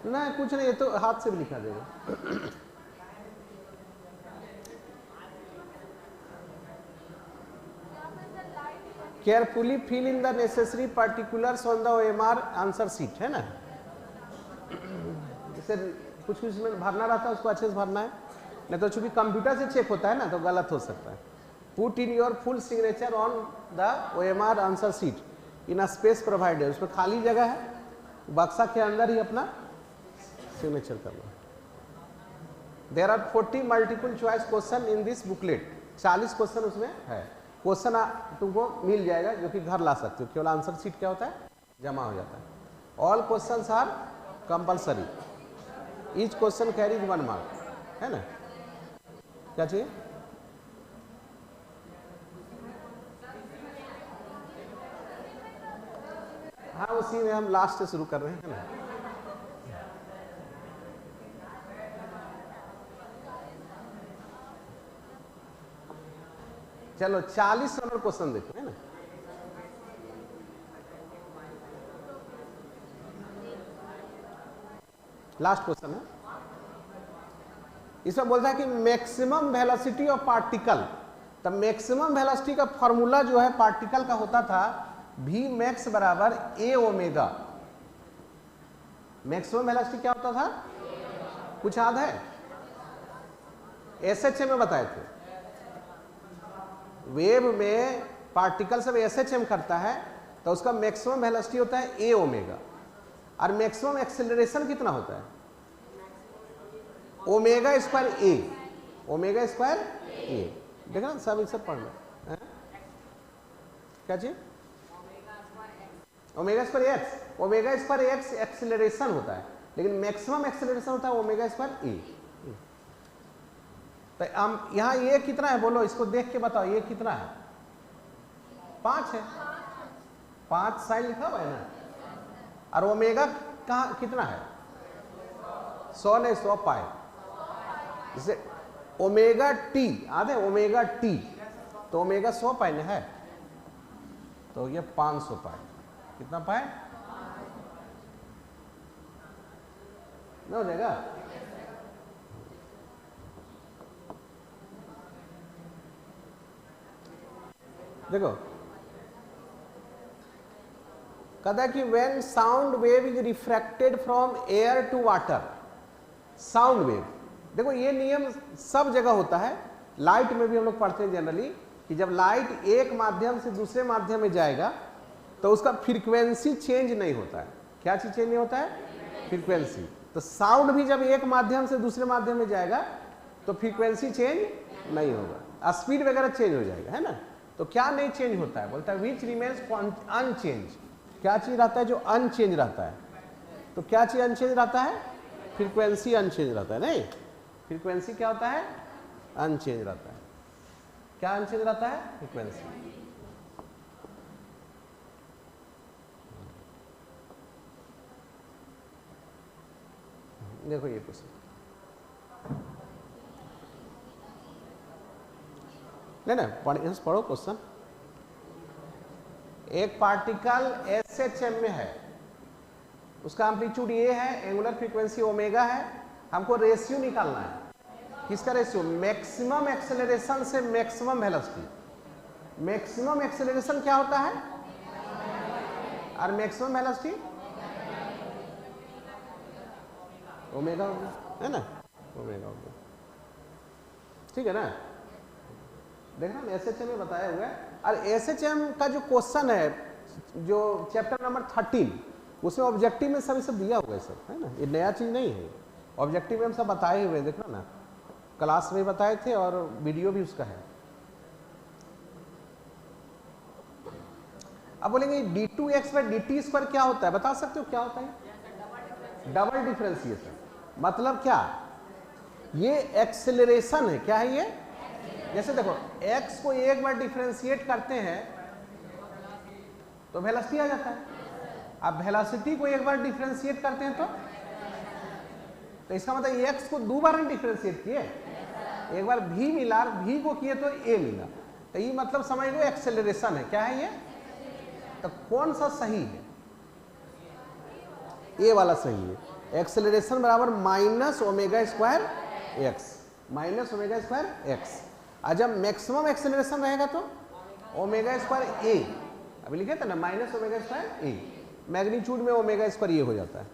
ना कुछ नहीं, ये तो हाथ से भी लिखा देगा। Carefully fill in the necessary particulars on the OMR answer sheet, है ना। जैसे कुछ कुछ में भरना रहता है उसको अच्छे से भरना है, नहीं तो चूंकि कंप्यूटर से चेक होता है ना तो गलत हो सकता है। Put in your full signature on the OMR answer sheet in a space provided, उसमें खाली जगह है, बक्सा के अंदर ही अपना सिग्नेचर करना। There are 40 multiple choice question in this booklet, 40 question उसमें है। क्वेश्चन तुमको मिल जाएगा जो कि घर ला सकते हो, केवल आंसर शीट क्या होता है, जमा हो जाता है। All questions are compulsory, each question carries 1 mark, है ना। क्या चाहिए? हाँ, उसी में हम लास्ट से शुरू कर रहे हैं ना। चलो 40 नंबर क्वेश्चन देखो, है ना। लास्ट क्वेश्चन है, इसमें बोलता है कि मैक्सिमम वेलोसिटी ऑफ पार्टिकल। तब मैक्सिमम वेलोसिटी का फॉर्मूला जो है पार्टिकल का होता था V मैक्स बराबर A ओमेगा। मैक्सिमम वेलोसिटी क्या होता था, कुछ याद है? SHM में बताए थे। वेव में पार्टिकल सब SHM करता है तो उसका मैक्सिमम वेलोसिटी होता है A ओमेगा, और मैक्सिमम एक्सेलरेशन कितना होता है, omega square A, omega square A। देखना सब सब पढ़ना है। क्या चाहिए? Omega square x, omega square x acceleration होता है, लेकिन मैक्सिमम एक्सेलरेशन होता है ओमेगा स्क्वायर ए। तो हम यहाँ ये कितना है बोलो, इसको देख के बताओ ये कितना है? 5 है, 5 साइन लिखा हुआ है ना। और ओमेगा कहाँ कितना है? 100 नहीं 100 पाए। जैसे ओमेगा टी आधे ओमेगा टी, तो ओमेगा 100 पाए ना है, तो ये 500 पाए। कितना पाए ना हो जाएगा? देखो कहता है कि when sound wave is refracted from air to water, sound wave, देखो ये नियम सब जगह होता है, लाइट में भी हम लोग पढ़ते हैं जनरली कि जब लाइट एक माध्यम से दूसरे माध्यम में जाएगा तो उसका फ्रीक्वेंसी चेंज नहीं होता है। क्या चीज चेंज नहीं होता है? फ्रीक्वेंसी। तो साउंड भी जब एक माध्यम से दूसरे माध्यम में जाएगा तो फ्रीक्वेंसी चेंज नहीं होगा, स्पीड वगैरह चेंज हो जाएगा, है ना। तो क्या नहीं चेंज होता है? बोलता है विच रिमेन्स अनचेंज। क्या चीज रहता है जो अनचेंज रहता है? तो क्या चीज अनचेंज रहता है? फ्रीक्वेंसी अनचेंज रहता है। नहीं, फ्रीक्वेंसी क्या होता है? अनचेंज रहता है। क्या अनचेंज रहता है? फ्रीक्वेंसी। देखो ये क्वेश्चन नहीं ना, पढ़ो क्वेश्चन। एक पार्टिकल SHM में है, उसका एम्पलीट्यूड ये है, एंगुलर फ्रीक्वेंसी ओमेगा है, हमको रेशियो निकालना है। किसका रेशियो? मैक्सिमम एक्सेलरेशन से मैक्सिमम वेलोसिटी। मैक्सिमम एक्सेलरेशन क्या होता है और मैक्सिमम वेलोसिटी ओमेगा हो गया, है ना, ओमेगा हो गया। ठीक है ना। देखना SHM में बताया हुआ है। और SHM का जो क्वेश्चन है जो चैप्टर नंबर 13 उसमें ऑब्जेक्टिव में सब दिया हुआ है सब, है ना। ये नया चीज नहीं है, ऑब्जेक्टिव में हम सब बताए हुए, देखना ना, क्लास में बताए थे और वीडियो भी उसका है। अब बोलेंगे d2x/dt² क्या होता है? बता सकते हो क्या होता है? Double differentiation. मतलब क्या? ये एक्सेलरेशन है। क्या है ये? जैसे देखो x को एक बार डिफरेंशिएट करते हैं तो वेलोसिटी आ जाता है। अब वेलोसिटी को एक बार डिफरेंशिएट करते हैं तो इसका मतलब x को 2 बार डिफरेंशिएट किए, एक बार v मिला, v को किए तो a मिला, तो ये मतलब समझ लो एक्सेलरेशन है। क्या है ये? तो कौन सा सही है? ए वाला सही है। एक्सेलरेशन बराबर minus omega square x, minus omega square x. और जब मैक्सिमम एक्सेलरेशन रहेगा तो ओमेगा स्क्वायर ए, अभी लिखे थे ना माइनस ओमेगा स्क्वायर ए, मैग्नीट्यूड में ओमेगा स्क्वायर ये हो जाता है।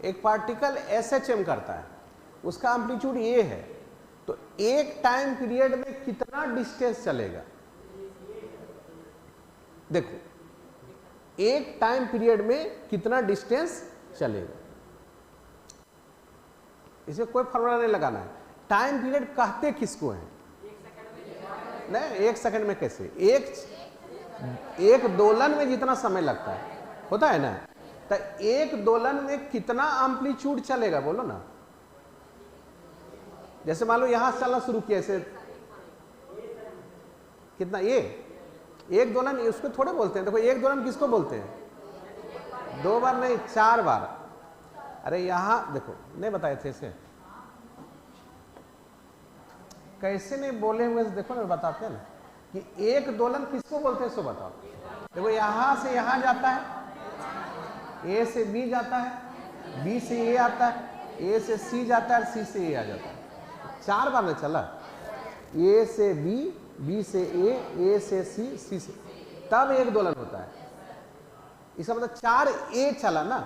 एक पार्टिकल SHM करता है, उसका एम्पलीट्यूड ये है, तो एक टाइम पीरियड में कितना डिस्टेंस चलेगा? देखो एक टाइम पीरियड में कितना डिस्टेंस चलेगा, इसमें कोई फॉर्मूला नहीं लगाना है। टाइम पीरियड कहते किसको है? नहीं, एक सेकंड में कैसे? एक दोलन में जितना समय लगता है होता है ना, तो एक दोलन में कितना एम्पलीट्यूड चलेगा बोलो ना। जैसे मान लो यहां से चलना शुरू किया, ऐसे कितना, ये एक दोलन, उसको थोड़े बोलते हैं। देखो एक दोलन किसको बोलते हैं? 2 बार नहीं, 4 बार। अरे यहां देखो नहीं बताए थे इसे, कैसे नहीं बोले हुए देखो ना, बताते हैं ना कि एक दोलन किसको बोलते हैं, सो बताओ। देखो यहां से यहां जाता है, ए से बी जाता है, बी से ए आता है, ए से सी जाता है, सी से ए आ जाता है। 4 बार में चला, ए से बी, बी से ए से सी, सी से, तब एक दोलन होता है। इसका मतलब 4 ए चला ना,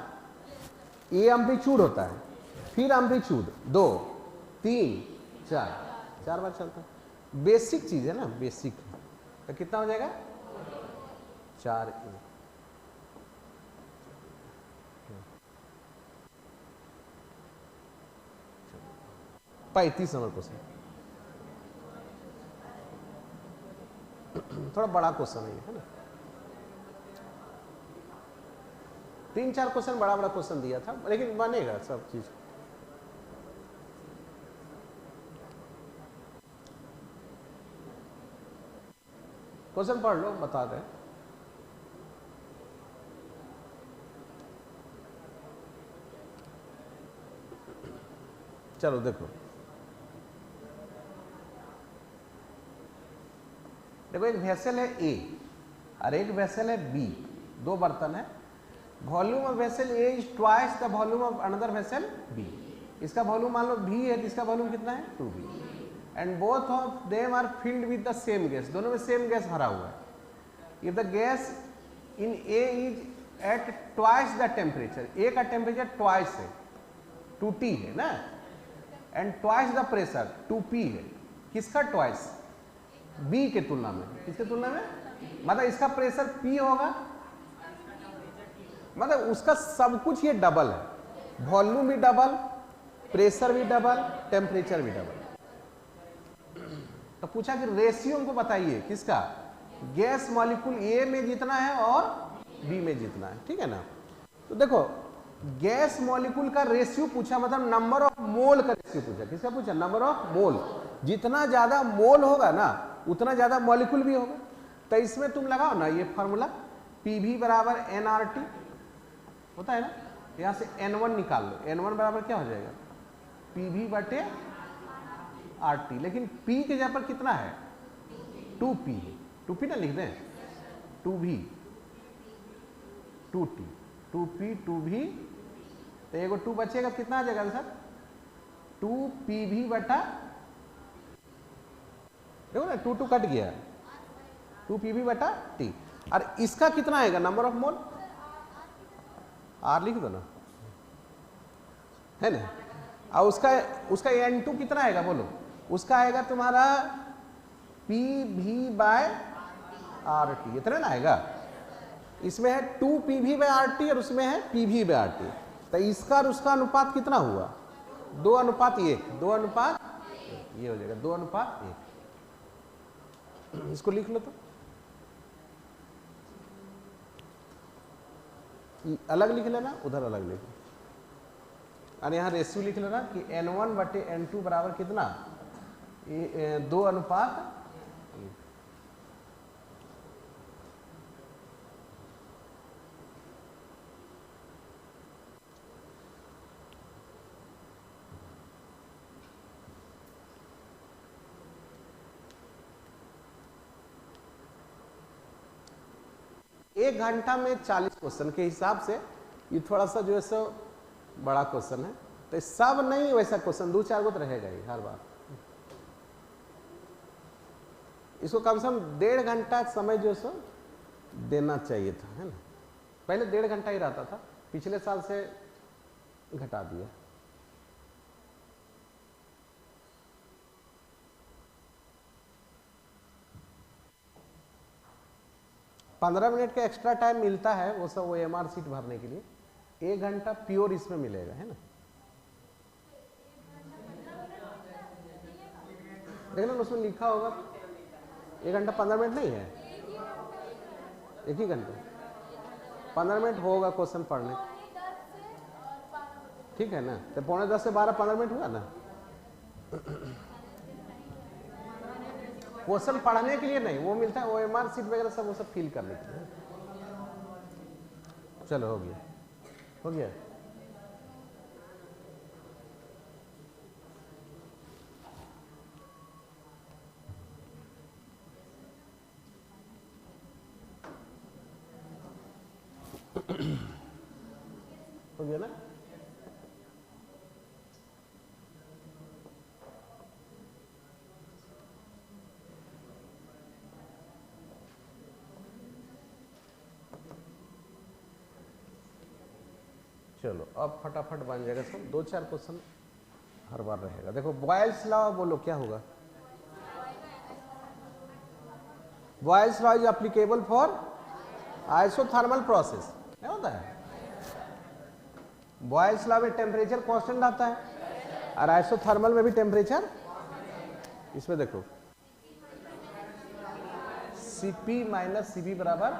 ए एम्पलीट्यूड होता है, फिर एम्पलीट्यूड 2 3 4 बार चलता है। बेसिक चीज है ना, बेसिक। तो कितना हो जाएगा? 4 ए। 35 नंबर क्वेश्चन, थोड़ा बड़ा क्वेश्चन है ना। 3-4 क्वेश्चन बड़ा बड़ा क्वेश्चन दिया था, लेकिन बनेगा सब चीज। क्वेश्चन पढ़ लो, बता दें। चलो देखो, देखो एक वेसल है ए और एक वेसल है बी, 2 बर्तन है। Volume of vessel A is twice the volume of another vessel B. इसका वॉल्यूम मान लो बी है, तो इसका वॉल्यूम कितना है? 2b। And both of them are filled with the same gas, दोनों में सेम गैस भरा हुआ है। If the gas in A is at twice the temperature, A का टेम्परेचर ट्वाइस है, 2t है ना, and twice the pressure 2p है। किसका ट्वाइस? बी के तुलना में। किसके तुलना में? मतलब इसका प्रेशर p होगा, मतलब उसका सब कुछ ये डबल है, वॉल्यूम भी डबल, प्रेशर भी डबल, टेम्परेचर भी डबल। तो पूछा कि रेशियो को बताइए, किसका? गैस मॉलिक्यूल ए में जितना है और बी में जितना है, ठीक है ना। तो देखो गैस मॉलिक्यूल का रेशियो पूछा, मतलब नंबर ऑफ मोल का रेशियो पूछा। किसका पूछा? Number of mole. जितना ज्यादा मोल होगा ना, उतना ज्यादा मॉलिक्यूल भी होगा। तो इसमें तुम लगाओ ना ये फार्मूला, PV बराबर nRT होता है ना, यहां से N1 निकाल लो। N1 बराबर क्या हो जाएगा? PV बटे RT। लेकिन P के जगह पर कितना है? 2P है, 2P ना लिख दें, 2V 2T 2P 2V, तो एगो 2 बचेगा, कितना आ जाएगा सर? 2PV बटा, देखो ना 2 कट गया, 2PV बटा T। और इसका कितना आएगा? नंबर ऑफ मोल, R लिख दो ना, है ना। और उसका N2 कितना आएगा बोलो? उसका आएगा तुम्हारा PV बाय RT, इतना ना आएगा। इसमें है 2PV/RT और उसमें है PV बाय RT। तो इसका और उसका अनुपात कितना हुआ? 2:1, 2:1, ये हो जाएगा 2:1। इसको लिख लो, तो अलग लिख लेना, उधर अलग लिख, और यहाँ रेशियो लिख लेना कि N1 बटे N2 बराबर कितना? 2:1। 1 घंटा में 40 क्वेश्चन के हिसाब से ये थोड़ा सा जो है सो बड़ा क्वेश्चन है, तो सब नहीं वैसा क्वेश्चन 2-4 गो तो रहेगा ही हर बार। इसको कम से कम 1.5 घंटा समय जो सो देना चाहिए था, है ना। पहले 1.5 घंटा ही रहता था, पिछले साल से घटा दिया। पंद्रह मिनट का एक्स्ट्रा टाइम मिलता है वो सब OMR सीट भरने के लिए, 1 घंटा प्योर इसमें मिलेगा, है ना। देख लो उसमें लिखा होगा 1 घंटा 15 मिनट नहीं है, 1 ही घंटा 15 मिनट होगा क्वेश्चन पढ़ने, ठीक है ना। तो 9:45 से 12 15 मिनट हुआ ना। क्वेश्चन पढ़ने के लिए नहीं, वो मिलता है OMR सीट वगैरह सब, वो सब फिल करने के लिए। चलो हो गया, हो गया। हो गया ना। चलो अब फटाफट बन जाएगा सब, 2-4 क्वेश्चन हर बार रहेगा। देखो बॉयल्स लॉ बोलो क्या होगा। Boyle's law is applicable for isothermal process, क्या होता है। बॉयल्स लॉ में टेम्परेचर कांस्टेंट आता है और आइसोथर्मल में भी टेम्परेचर, इसमें देखो Cp माइनस Cv बराबर,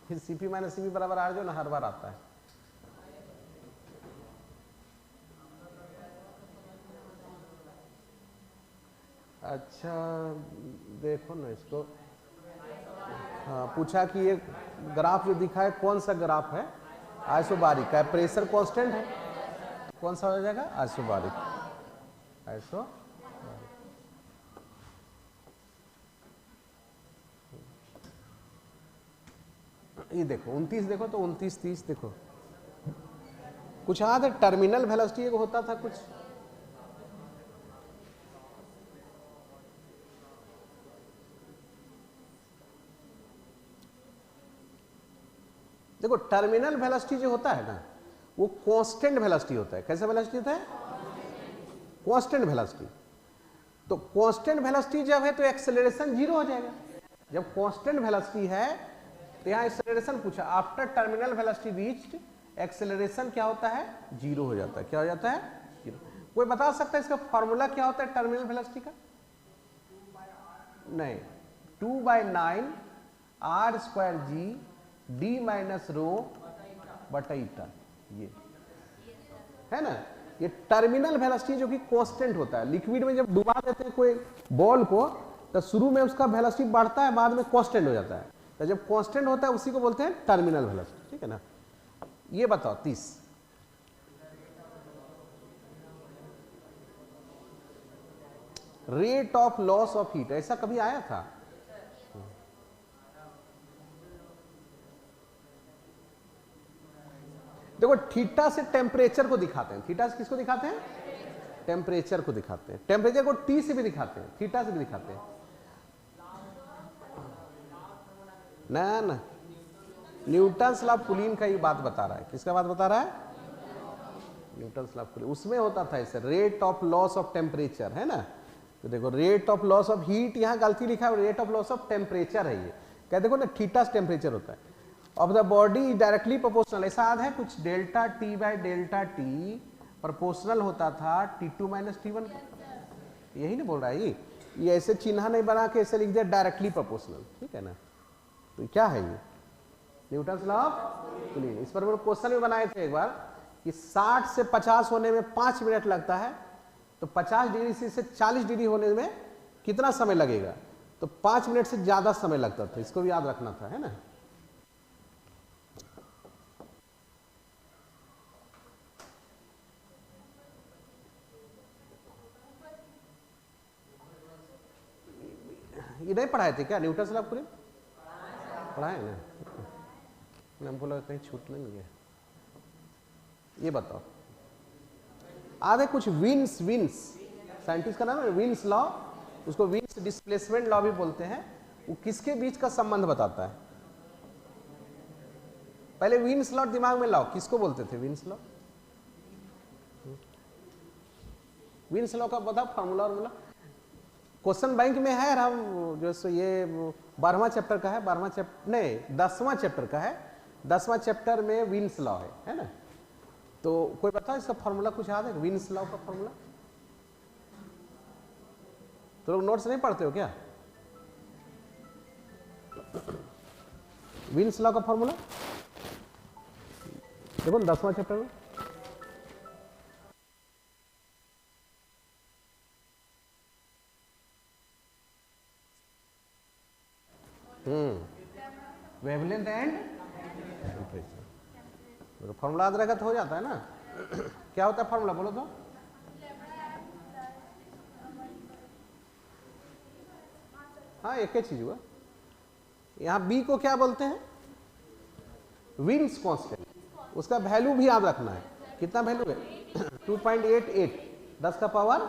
फिर Cp माइनस Cv बराबर R जो ना हर बार आता है। अच्छा देखो ना इसको, हाँ पूछा कि ये ग्राफ जो दिखा है कौन सा ग्राफ है, आइसोबारिक का, प्रेशर कांस्टेंट है, कौन सा हो जाएगा आइसोबारिक। आइसो ये देखो 29 देखो तो 29 30 देखो, कुछ याद है टर्मिनल वेलोसिटी एक होता था कुछ, देखो टर्मिनल वेलोसिटी जो होता है ना वो कांस्टेंट वेलोसिटी होता है। कैसा वेलोसिटी होता है, कांस्टेंट वेलोसिटी। तो कांस्टेंट वेलोसिटी जब है तो एक्सेलरेशन 0 हो जाएगा। जब कांस्टेंट वेलोसिटी है तो यहाँ एक्सेलरेशन पूछा, after terminal velocity reached acceleration क्या होता है, 0 हो जाता है। क्या हो जाता है, 0। कोई बता सकता है इसका फॉर्मूला क्या होता है टर्मिनल वेलोसिटी का। नहीं, 2/9 R² G d minus rho बटा ईटा, ये है ना। ये टर्मिनल वेलोसिटी जो कि कांस्टेंट होता है। लिक्विड में जब डुबा देते हैं कोई बॉल को तो शुरू में उसका वेलोसिटी बढ़ता है, बाद में कांस्टेंट हो जाता है। तो जब कांस्टेंट होता है उसी को बोलते हैं टर्मिनल वेलोसिटी, ठीक है ना। ये बताओ 30 rate of loss of heat, ऐसा कभी आया था। देखो थीटा से टेम्परेचर को दिखाते हैं, थीटा से किसको दिखाते हैं, टेम्परेचर को दिखाते हैं। टेम्परेचर को T से भी दिखाते हैं, थीटा से भी दिखाते हैं ना ना। न्यूटन्स लॉ ऑफ कूलिंग का ये बात बता रहा है, किसका बात बता रहा है, न्यूटन्स लॉ ऑफ कूलिंग। उसमें होता था ऐसे rate of loss of temperature, है ना। तो देखो rate of loss of heat, यहाँ गलती लिखा है, rate of loss of temperature है ये। क्या देखो ना थीटा से टेम्परेचर होता है of the body directly proportional. ऐसा याद है कुछ delta T by delta T proportional होता था T2 माइनस T1, यही नहीं बोल रहा है ये ऐसे चिन्ह नहीं बना के ऐसे लिख दिया डायरेक्टली प्रोपोर्शनल, ठीक है ना। तो क्या है ये न्यूटन्स लॉ ऑफ कूलिंग। इस पर क्वेश्चन भी बनाए थे एक बार कि 60 से 50 होने में 5 मिनट लगता है, तो 50 डिग्री से 40 डिग्री होने में कितना समय लगेगा, तो 5 मिनट से ज्यादा समय लगता था। इसको भी याद रखना था, है ना। ये नहीं पढ़ाए थे क्या न्यूटन से पूरे पढ़ाए ना? हमको लगा कहीं छूट नहीं गया। ये बताओ आधे कुछ विन्स साइंटिस्ट का नाम है विन्स लॉ, उसको विन्स डिस्प्लेसमेंट लॉ भी बोलते हैं। वो किसके बीच का संबंध बताता है? पहले विन्स लॉ दिमाग में लाओ, किसको बोलते थे विन्स लॉ? विन्स लॉ का बताओ फॉर्मूला और क्वेश्चन बैंक में है। हम जो ये 12वां चैप्टर का है, 12वां चैप्टर नहीं 10वां चैप्टर का है। 10वां चैप्टर में विन्स लॉ है ना? तो कोई बताओ इसका फॉर्मूला कुछ याद है? विन्स लॉ का फॉर्मूला तो लोग नोट्स नहीं पढ़ते हो क्या? विन्स लॉ का फॉर्मूला देखो 10वां चैप्टर में। वेवलेंथ एंड टेम्परेचर फॉर्मूला याद रहेगा तो हो जाता है ना। क्या होता है फॉर्मूला बोलो तो? हाँ एक ही चीज हुआ। यहां बी को क्या बोलते हैं? Wins constant. उसका वैल्यू भी याद रखना है। कितना वैल्यू है? 2.88 10 का पावर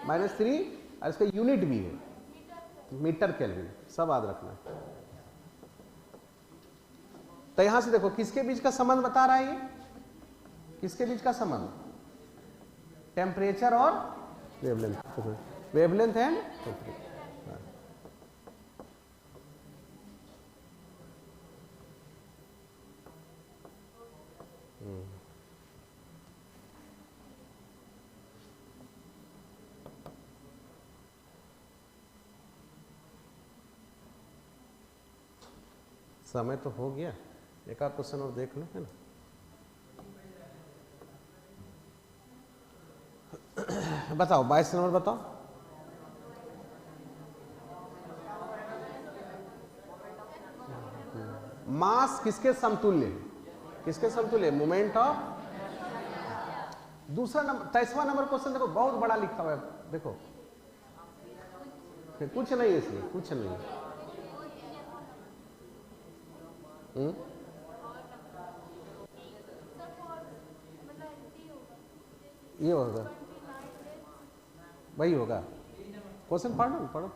-3 और इसका यूनिट भी है मीटर केल्विन, सब याद रखना है। तो यहां से देखो किसके बीच का संबंध बता रहा है ये? किसके बीच का संबंध? टेम्परेचर और वेवलेंथ एंड टेम्परेचर। समय तो हो गया, एक आध क्वेश्चन और देख लो है ना। बताओ 22 नंबर बताओ। मास किसके समतुल्य है? किसके समतुल्य? Moment of. दूसरा नंबर 23वां नंबर क्वेश्चन देखो बहुत बड़ा लिखा हुआ है, देखो कुछ नहीं है इसमें, कुछ नहीं है। ये होगा, वही होगा। क्वेश्चन पढ़ो पढ़ो।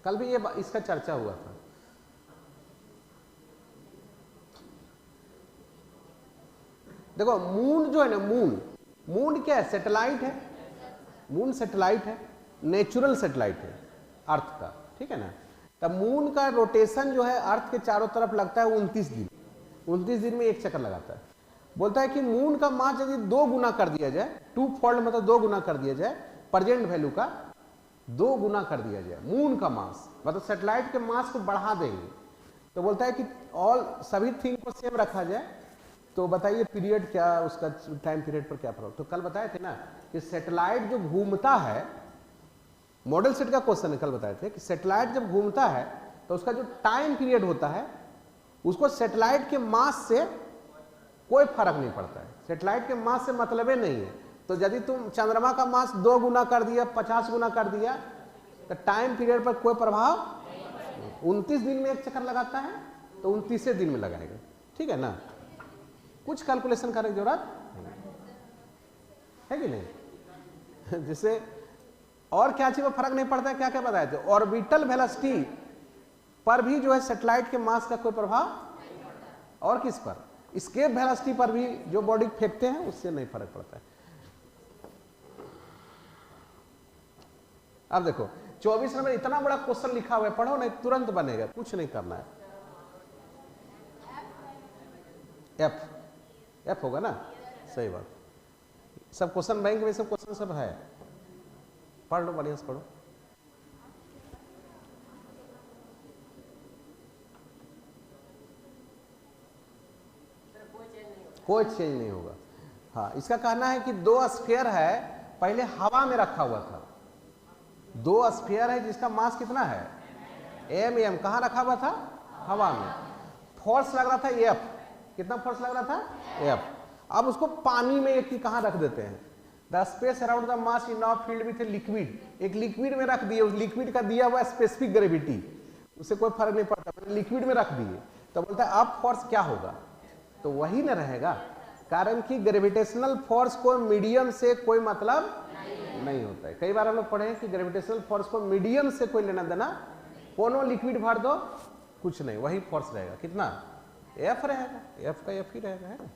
कल भी ये इसका चर्चा हुआ था। देखो मून जो है ना, मून क्या है? सैटेलाइट है। मून सैटेलाइट है, नेचुरल सैटेलाइट है अर्थ का, ठीक है ना। तब मून का रोटेशन जो है अर्थ के चारों तरफ लगता है 29 दिन। 29 दिन में एक चक्कर लगाता है। बोलता है कि मून का मास यदि 2 गुना कर दिया जाए, 2 फोल्ड मतलब 2 गुना कर दिया जाए, प्रेजेंट वैल्यू का 2 गुना कर दिया जाए मून का मास, मतलब सैटेलाइट के मास को बढ़ा देंगे। तो बोलता है कि ऑल सभी थिंग को सेम रखा जाए, तो बताइए पीरियड क्या, उसका टाइम पीरियड पर क्या फर्क। तो कल बताए थे ना कि सैटेलाइट जो घूमता है, मॉडल सेट का क्वेश्चन है, कल बताए थे कि सैटेलाइट जब घूमता है तो उसका जो टाइम पीरियड होता है उसको सैटेलाइट के मास से कोई फर्क नहीं पड़ता है। सैटेलाइट के मास से मतलब ही नहीं है। तो यदि तुम चंद्रमा का मास 2 गुना कर दिया, 50 गुना कर दिया, तो टाइम पीरियड पर कोई प्रभाव। 29 दिन में एक चक्कर लगाता है तो 29वें दिन में लगाएगा, ठीक है ना। कुछ कैलकुलेशन करने की जरूरत है कि नहीं। जिससे और क्या चीज में फर्क नहीं पड़ता है। क्या क्या बताए थे? ऑर्बिटल वेलोसिटी पर भी जो है सैटेलाइट के मास का कोई प्रभाव, और किस पर? एस्केप वेलोसिटी पर भी जो बॉडी फेंकते हैं उससे नहीं फर्क पड़ता है। अब देखो 24 नंबर इतना बड़ा क्वेश्चन लिखा हुआ है, पढ़ो नहीं तुरंत बनेगा, कुछ नहीं करना है। एफ होगा ना, सही बात। सब क्वेश्चन बैंक में सब क्वेश्चन सब है, पढ़ लो बढ़िया से पढ़ो। कोई चेंज नहीं होगा। हाँ, इसका कहना है कि 2 स्फीयर है, पहले हवा में रखा हुआ था। 2 स्फीयर है जिसका मास कितना है एम एम कहाँ रखा हुआ था, हवा में, फोर्स लग रहा था एफ, कितना फोर्स लग रहा था एफ। अब उसको पानी में एक कहाँ रख देते हैं, the space around the mass in of field with a liquid, एक लिक्विड में रख दिए, उस लिक्विड का दिया हुआ स्पेसिफिक ग्रेविटी, उससे कोई फर्क नहीं पड़ता, मैंने लिक्विड में रख दिए, तो बोलता है अब फोर्स क्या होगा, तो वही ना रहेगा, कारण कि ग्रेविटेशनल फोर्स को मीडियम से कोई मतलब नहीं होता है। कई बार हम लोग पढ़े हैं कि ग्रेविटेशनल फोर्स को मीडियम से कोई लेना देना, कोनो लिक्विड भर दो कुछ नहीं, वही फोर्स रहेगा, कितना एफ रहेगा, एफ का एफ ही रहेगा, है ना।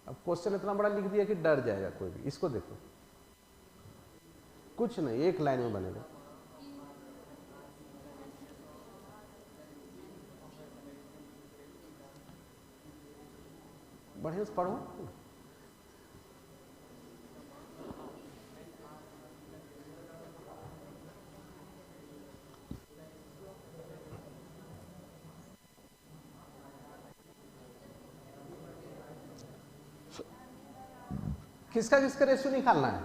अब क्वेश्चन इतना बड़ा लिख दिया कि डर जाएगा कोई भी, इसको देखो कुछ नहीं, एक लाइन में बनेगा। बढ़िया से पढ़ो। किसका किसका रेशियो निकालना है,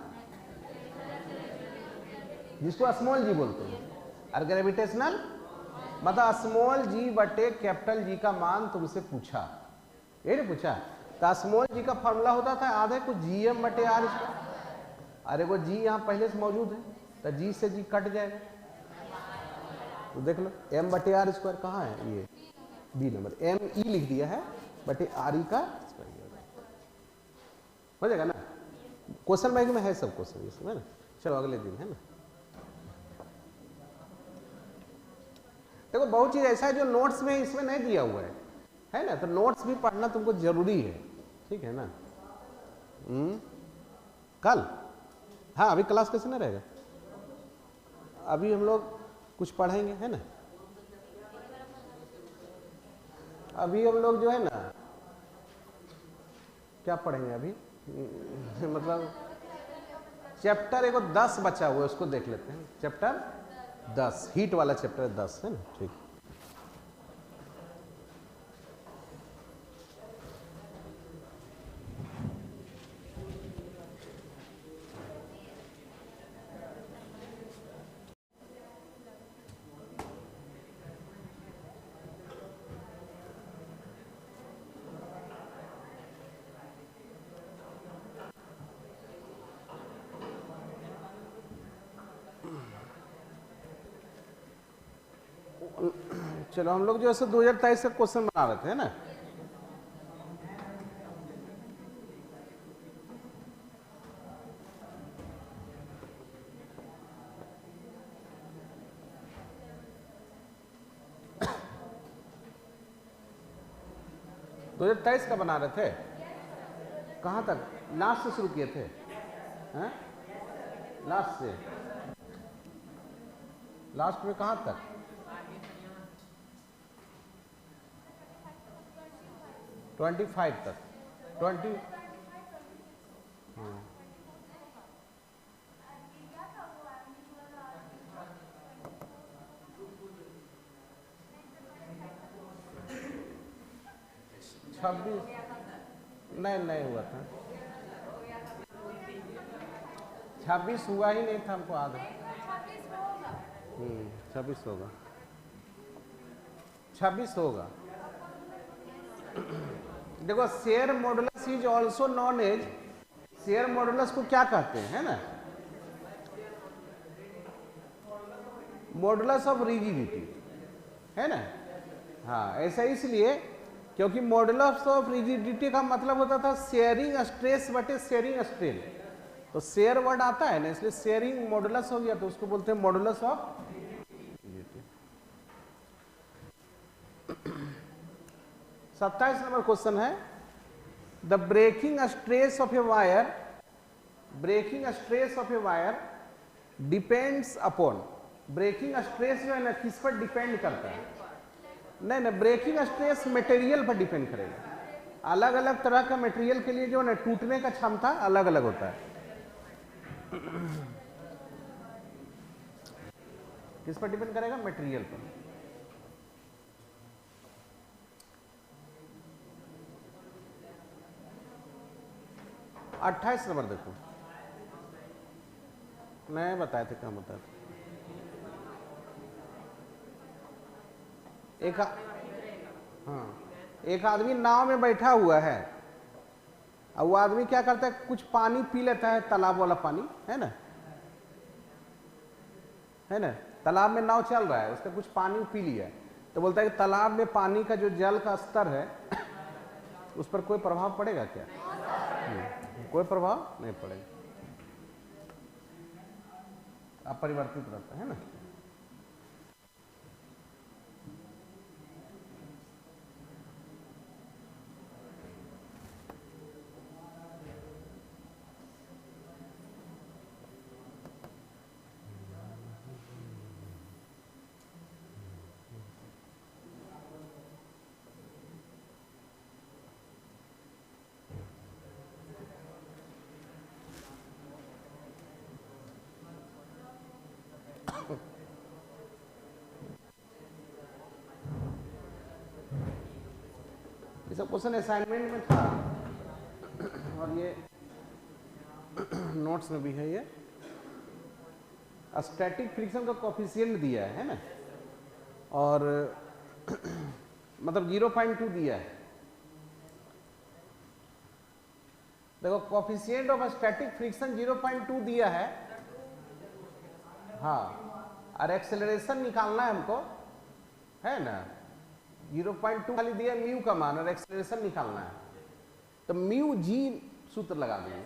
जिसको स्मॉल जी बोलते हैं, और ग्रेविटेशनल मतलब स्मॉल जी बटे कैपिटल जी का मान तुमसे पूछा, ये नहीं पूछा, तो स्मॉल जी का फॉर्मूला होता था आधे को जी एम बटे आर स्क्वायर, अरे वो जी यहाँ पहले से मौजूद है, तो जी से जी कट जाएगा, तो देख लो एम बटे आर स्क्वायर कहाँ है, ये बी नंबर, एम ई लिख दिया है बटे आर ई का हो जाएगा ना। क्वेश्चन बैंक में है सब क्वेश्चन इसमें ना, चलो अगले दिन, है ना। देखो बहुत चीज ऐसा है जो नोट्स में इसमें नहीं दिया हुआ है ना, तो नोट्स भी पढ़ना तुमको जरूरी है, ठीक है ना। कल हाँ, अभी क्लास कैसे ना रहेगा, अभी हम लोग कुछ पढ़ेंगे, है ना। अभी हम लोग जो है ना क्या पढ़ेंगे अभी मतलब चैप्टर एगो 10 बचा हुआ है, उसको देख लेते हैं, चैप्टर 10 हीट वाला चैप्टर 10 है ना, ठीक। चलो हम लोग जो है 2023 का क्वेश्चन बना रहे थे, है ना। तो 2023 का बना रहे थे, कहाँ तक, लास्ट से शुरू किए थे, हैं? लास्ट से, लास्ट में कहाँ तक, 25 तक, 20 26 नहीं हुआ था, 26 हुआ ही नहीं था, हमको याद है। 26 होगा, 26 होगा। देखो shear modulus is also known as, shear modulus को क्या कहते हैं, है ना, मॉडुलस ऑफ रिजिडिटी, है ना। हाँ ऐसा इसलिए क्योंकि मॉडुलस ऑफ रिजिडिटी का मतलब होता था शेयरिंग स्ट्रेस बटे शेयरिंग स्ट्रेन, तो शेयर वर्ड आता है ना, इसलिए शेयरिंग मॉडुलस हो गया, तो उसको बोलते हैं modulus of rigidity. 27 number question है, the breaking stress of a wire, breaking stress of a wire depends upon, breaking stress जो है ना किस पर डिपेंड करता है, नहीं ब्रेकिंग स्ट्रेस मटेरियल पर डिपेंड करेगा, अलग अलग तरह का मटेरियल के लिए जो है ना टूटने का क्षमता अलग अलग होता है। किस पर डिपेंड करेगा, मटेरियल पर। अट्ठाईस नंबर देखो, मैं बताए थे, क्या बताए थे, हाँ, एक आदमी नाव में बैठा हुआ है, अब वो आदमी क्या करता है, कुछ पानी पी लेता है, तालाब वाला पानी है ना, तालाब में नाव चल रहा है, उसका कुछ पानी पी लिया, तो बोलता है कि तालाब में पानी का जो जल का स्तर है उस पर कोई प्रभाव पड़ेगा क्या? कोई प्रभाव नहीं पड़ेगा, अपरिवर्तित रहता है ना। ये सब क्वेश्चन असाइनमेंट में था और ये नोट्स में भी है। ये स्टैटिक फ्रिक्शन का कोफिशिएंट दिया है ना, और मतलब 0.2 दिया है। देखो कोफिशिएंट ऑफ स्टैटिक फ्रिक्शन 0.2 दिया है, हाँ, और एक्सेलरेशन निकालना है हमको, है ना, 0.2 खाली दिया म्यू का मान और एक्सेलरेशन निकालना है, तो म्यू जी सूत्र लगा देंगे,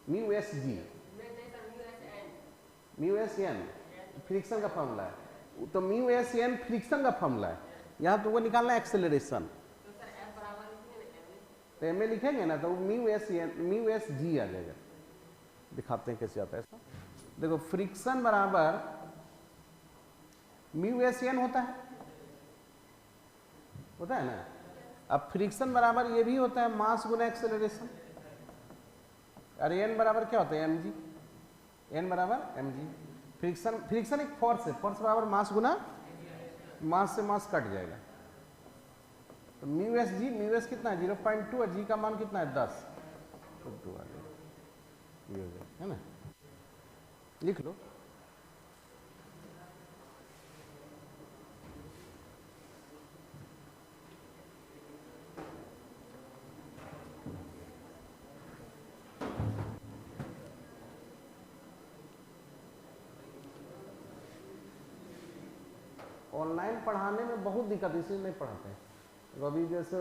mu s g, mu s N friction का फॉर्मूला है, तो म्यू एस एन फ्रिक्शन का फॉर्मूला है, यहाँ तुमको निकालना है एक्सेलरेशन, तो एम ए लिखेंगे ना, तो म्यू एस जी आ जाएगा। दिखाते हैं कैसे आता है इसका। देखो फ्रिक्शन बराबर म्यू एस एन होता है ना। अब फ्रिक्शन बराबर ये भी होता है मास गुना एक्सेलरेशन, और एन बराबर क्या होता है, एम जी, एन बराबर एम जी। फ्रिक्शन एक फोर्स है, फोर्स बराबर मास गुना मास से मास कट जाएगा, तो mu s g, mu S कितना है 0.2 और जी का मान कितना है 10, तो 2 आ जाएगा, है ना, लिख लो। ऑनलाइन पढ़ाने में बहुत दिक्कत, इसलिए नहीं पढ़ाते हैं। अभी जैसे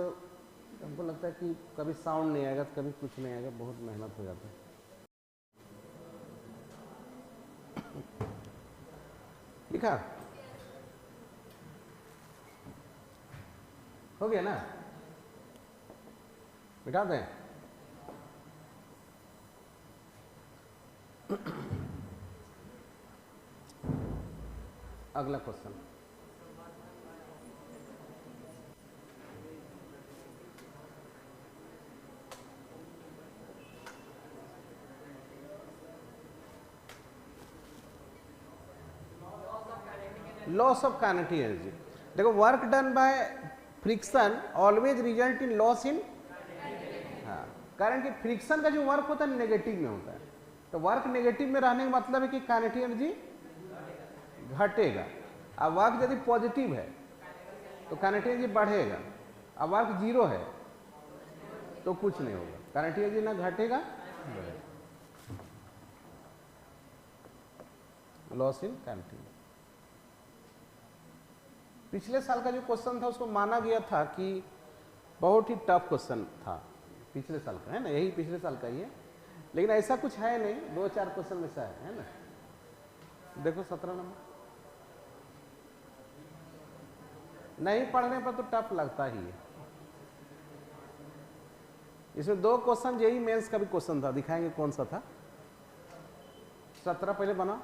हमको लगता है कि कभी साउंड नहीं आएगा, कभी कुछ नहीं आएगा, बहुत मेहनत हो जाता है। लिखा हो गया ना, बिठा दें। अगला question, loss of kinetic energy. देखो work done by friction always result in loss in, हाँ, कारण कि फ्रिक्शन का जो वर्क होता है नेगेटिव में होता है, तो वर्क नेगेटिव में रहने का मतलब है कि काइनेटिक एनर्जी घटेगा। अब वर्क यदि पॉजिटिव है तो काइनेटिक एनर्जी बढ़ेगा, अब वर्क जीरो है तो कुछ नहीं होगा, काइनेटिक एनर्जी ना घटेगा लॉस इन काइनेटिक। पिछले साल का जो क्वेश्चन था उसको माना गया था कि बहुत ही टफ क्वेश्चन था, पिछले साल का है ना, यही पिछले साल का ही है, लेकिन ऐसा कुछ है नहीं, 2-4 क्वेश्चन में से है ना। देखो 17 नंबर, नहीं पढ़ने पर तो टफ लगता ही है। इसमें 2 क्वेश्चन जेई मेंस का भी क्वेश्चन था, दिखाएंगे कौन सा था। 17 पहले बना,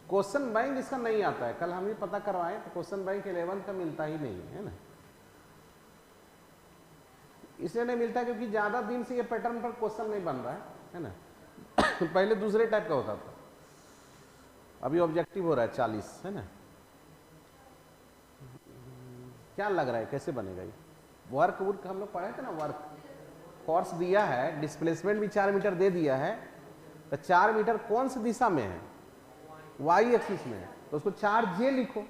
क्वेश्चन बैंक इसका नहीं आता है, कल हम भी पता करवाएं तो क्वेश्चन बैंक 11 का मिलता ही नहीं है ना, इसलिए नहीं मिलता क्योंकि ज्यादा दिन से ये पैटर्न पर क्वेश्चन नहीं बन रहा है ना। पहले दूसरे टाइप का होता था, अभी ऑब्जेक्टिव हो रहा है 40, है ना। क्या लग रहा है कैसे बनेगा ये वर्क वुर्क, हम लोग पढ़े थे ना, वर्क फोर्स दिया है, डिस्प्लेसमेंट भी 4 मीटर दे दिया है, तो 4 मीटर कौन सी दिशा में है, वाई एक्सिस में है, तो उसको 4J लिखो,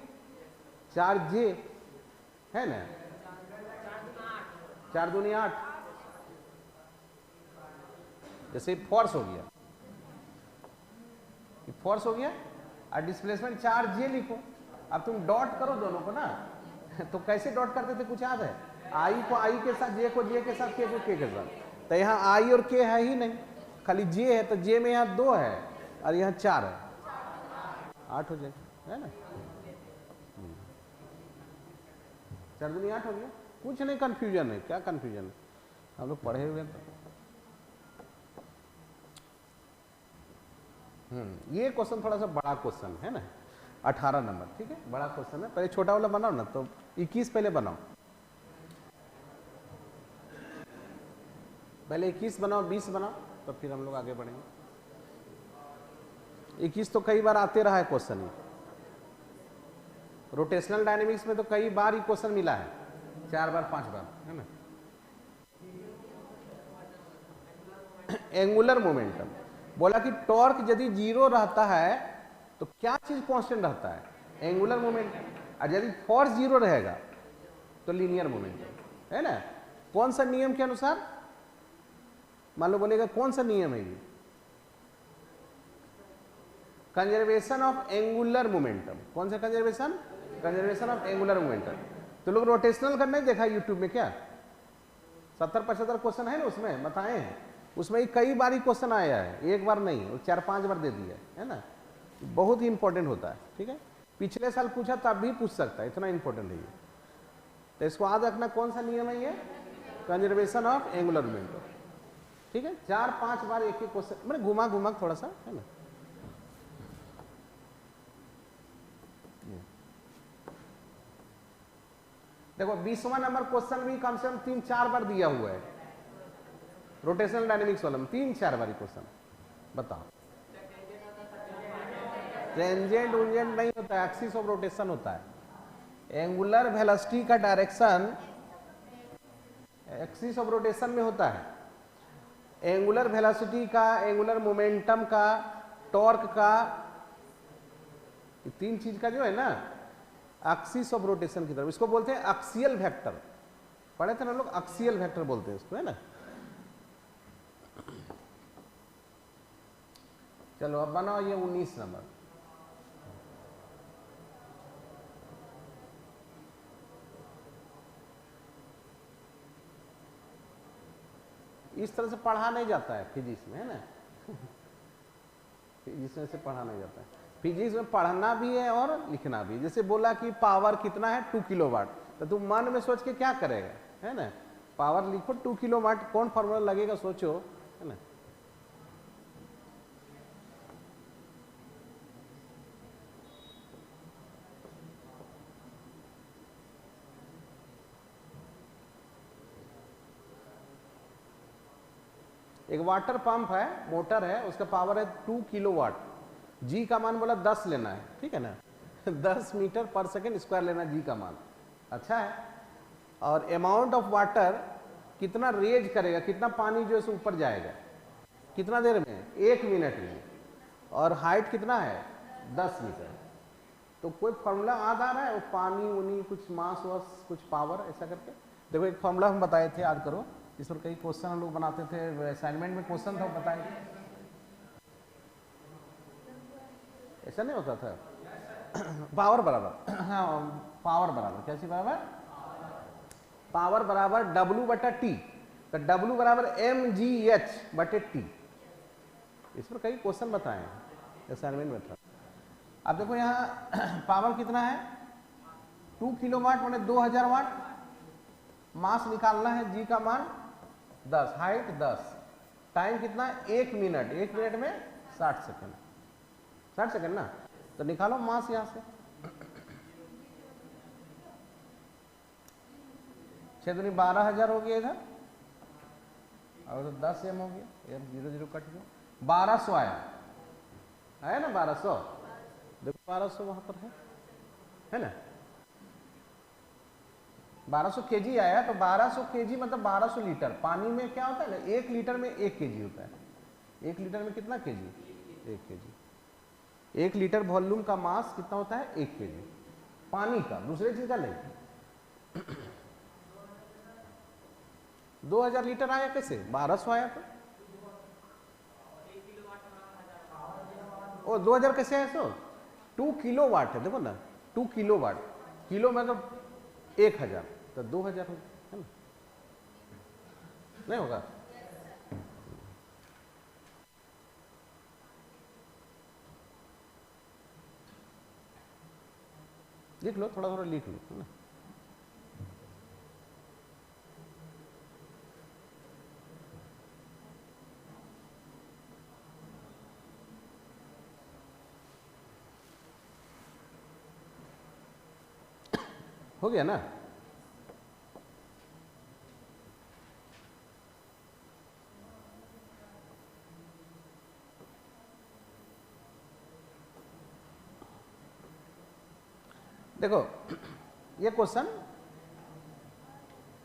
4J है ना, 4 दूनी 8, जैसे फोर्स हो गया, फोर्स हो गया, और डिस्प्लेसमेंट 4J लिखो। अब तुम डॉट करो दोनों को ना, तो कैसे डॉट करते थे कुछ याद है, आई को आई के साथ, जे को जे के साथ, के को के साथ, तो यहाँ आई और के है ही नहीं, खाली जे है, तो जे में यहाँ 2 है और यहाँ 4 है, 8 हो जाएगा, है ना, 4 दूनी 8 हो गया। कुछ नहीं कंफ्यूजन है, क्या कंफ्यूजन है, हम लोग पढ़े हुए हैं। ये क्वेश्चन थोड़ा सा बड़ा क्वेश्चन है ना, 18 नंबर, ठीक है, बड़ा क्वेश्चन है। पहले छोटा वाला बनाओ ना, तो 21 पहले बनाओ, पहले 21 बनाओ, 20 बनाओ, तो फिर हम लोग आगे बढ़ेंगे। 21 तो कई बार आते रहा है क्वेश्चन ही, रोटेशनल डायनेमिक्स में तो कई बार ही क्वेश्चन मिला है, 4 बार 5 बार, है ना। एंगुलर मोमेंटम बोला कि टॉर्क यदि 0 रहता है तो क्या चीज कांस्टेंट रहता है, एंगुलर मोमेंटम, और यदि फोर्स 0 रहेगा तो लीनियर मोमेंटम, है ना। कौन सा नियम के अनुसार, मान लो बोलेगा कौन सा नियम है ये, कंजर्वेशन ऑफ एंगुलर मोमेंटम, कौन सा conservation, conservation of angular momentum. तो लोग रोटेशनल का नहीं देखा यूट्यूब में क्या, 70-75 क्वेश्चन है ना उसमें, बताए हैं, उसमें ही कई बार ही क्वेश्चन आया है, एक बार नहीं, वो 4-5 बार दे दिया है ना, बहुत ही इंपॉर्टेंट होता है, ठीक है। पिछले साल पूछा तब भी पूछ सकता है, इतना इंपॉर्टेंट है ये। तो इसको याद रखना, कौन सा नियम है ये, कंजर्वेशन ऑफ एंगुलर मोमेंटम, ठीक है। 4-5 बार एक ही क्वेश्चन, मैंने घुमा घुमा थोड़ा सा, है ना। देखो 20वां नंबर क्वेश्चन भी कम से कम 3-4 बार दिया हुआ है, रोटेशनल डायनेमिक्स वाला में 3-4 बार क्वेश्चन, बताओ। टेंजेंट उंजेंट नहीं होता है, एक्सिस ऑफ रोटेशन होता है। एंगुलर वेलोसिटी का डायरेक्शन एक्सिस ऑफ रोटेशन में होता है, एंगुलर वेलोसिटी का, एंगुलर मोमेंटम का, टॉर्क का, 3 चीज का जो है ना एक्सिस ऑफ रोटेशन की तरफ, इसको बोलते हैं एक्सियल वेक्टर, पढ़े थे ना लोग, एक्सियल वेक्टर बोलते हैं इसको, है ना। चलो अब बनाओ ये 19 नंबर, इस तरह से पढ़ा नहीं जाता है फिजिक्स में, है ना। फिजिक्स में से पढ़ा नहीं जाता है, फिजिक्स में पढ़ना भी है और लिखना भी। जैसे बोला कि पावर कितना है 2 किलोवाट, तो तुम मन में सोच के क्या करेगा, है ना, पावर लिखो 2 किलोवाट, कौन फॉर्मूला लगेगा सोचो, है ना। एक वाटर पंप है, मोटर है, उसका पावर है 2 किलोवाट, जी का मान बोला 10 लेना है, ठीक है ना। 10 मीटर पर सेकेंड स्क्वायर लेना जी का मान, अच्छा है। और अमाउंट ऑफ वाटर कितना रेज करेगा, कितना पानी जो है ऊपर जाएगा, कितना देर में, 1 मिनट में, और हाइट कितना है 10 मीटर। तो कोई फॉर्मूला याद आ रहा है, वो पानी उनी कुछ मास वास कुछ पावर ऐसा करके। देखो एक फॉर्मूला हम बताए थे, याद करो, इस पर कई क्वेश्चन हम लोग बनाते थे, असाइनमेंट में क्वेश्चन था बताए, ऐसा नहीं होता था। पावर बराबर, हाँ पावर बराबर, कैसी बराबर, पावर बराबर W/T, तो W बराबर mgh/T। इस पर कई क्वेश्चन बताए हैं, असाइनमेंट में था। अब देखो यहाँ पावर कितना है 2 किलोवाट माने 2000 वाट, मास निकालना है, जी का मान 10, हाइट 10, टाइम कितना 1 मिनट, 1 मिनट में 60 सेकंड, 60 सेकंड ना, तो निकालो मास यहां से, 6 दूनी 12,000 हो गया इधर, और तो 10 m हो गया, यार 0 कट गया, 1200 आया है ना, 1200, देखो 1200 वहां पर है ना, 1200 kg आया, तो 1200 kg मतलब 1200 लीटर। पानी में क्या होता है ना, 1 लीटर में 1 kg होता है, 1 लीटर में कितना केजी? 1 केजी। 1 लीटर वॉल्यूम का मास कितना होता है? 1 केजी। पानी का, दूसरे चीज का नहीं। 2000 लीटर आया कैसे? 1200 आया तो। ओ 2000 कैसे आया? सो 2 किलो वाट है, देखो ना 2 किलो वाट, किलो मतलब 1000, तो 2000 है ना, नहीं होगा? लिख लो, थोड़ा थोड़ा लिख लो, है ना। हो गया ना? देखो ये क्वेश्चन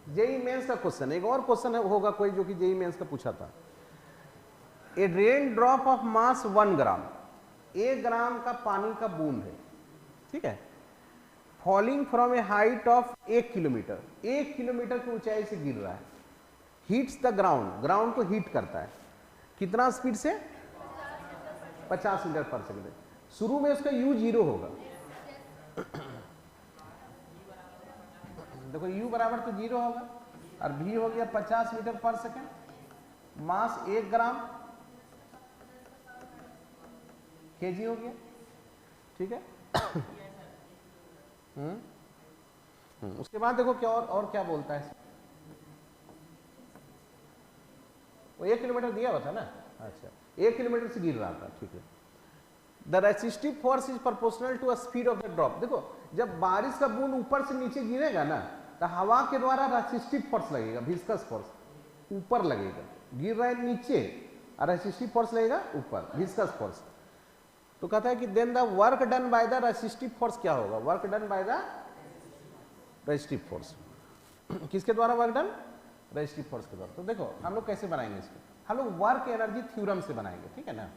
जेई मेंस का क्वेश्चन, एक और क्वेश्चन होगा कोई जो कि जेई मेंस का पूछा था। ए रेन ड्रॉप ऑफ मास 1 ग्राम, 1 ग्राम का पानी का बूंद है, ठीक है, falling from A height of 1 kilometre, 1 kilometre की ऊंचाई से गिर रहा है, हीट्स द ग्राउंड, ग्राउंड को हीट करता है, कितना स्पीड से? 50 मीटर पर सेकंड। शुरू में उसका u 0 होगा, देखो u बराबर तो 0 होगा, और v हो गया 50 मीटर पर सेकंड, मास 1 ग्राम केजी हो गया, ठीक है। उसके बाद देखो क्या और क्या बोलता है, वो 1 किलोमीटर दिया हुआ था ना, अच्छा 1 किलोमीटर से गिर रहा था, ठीक है। The resistive force is proportional to speed of the drop. देखो जब बारिश का बूंद ऊपर से नीचे गिरेगा ना, तो हवा के द्वारा रेसिस्टिव फोर्स लगेगा, विस्कस फोर्स ऊपर लगेगा, गिर रहा है नीचे, और रेसिस्टिव फोर्स लगेगा ऊपर, विस्कस फोर्स। तो कहता है कि then the work done by the resistive force क्या होगा? Work done by the resistive force. किसके द्वारा वर्क डन? रेसिस्टिव फोर्स के द्वारा। तो देखो हम लोग कैसे बनाएंगे इसको, हम लोग वर्क एनर्जी थ्योरम से बनाएंगे, ठीक है ना।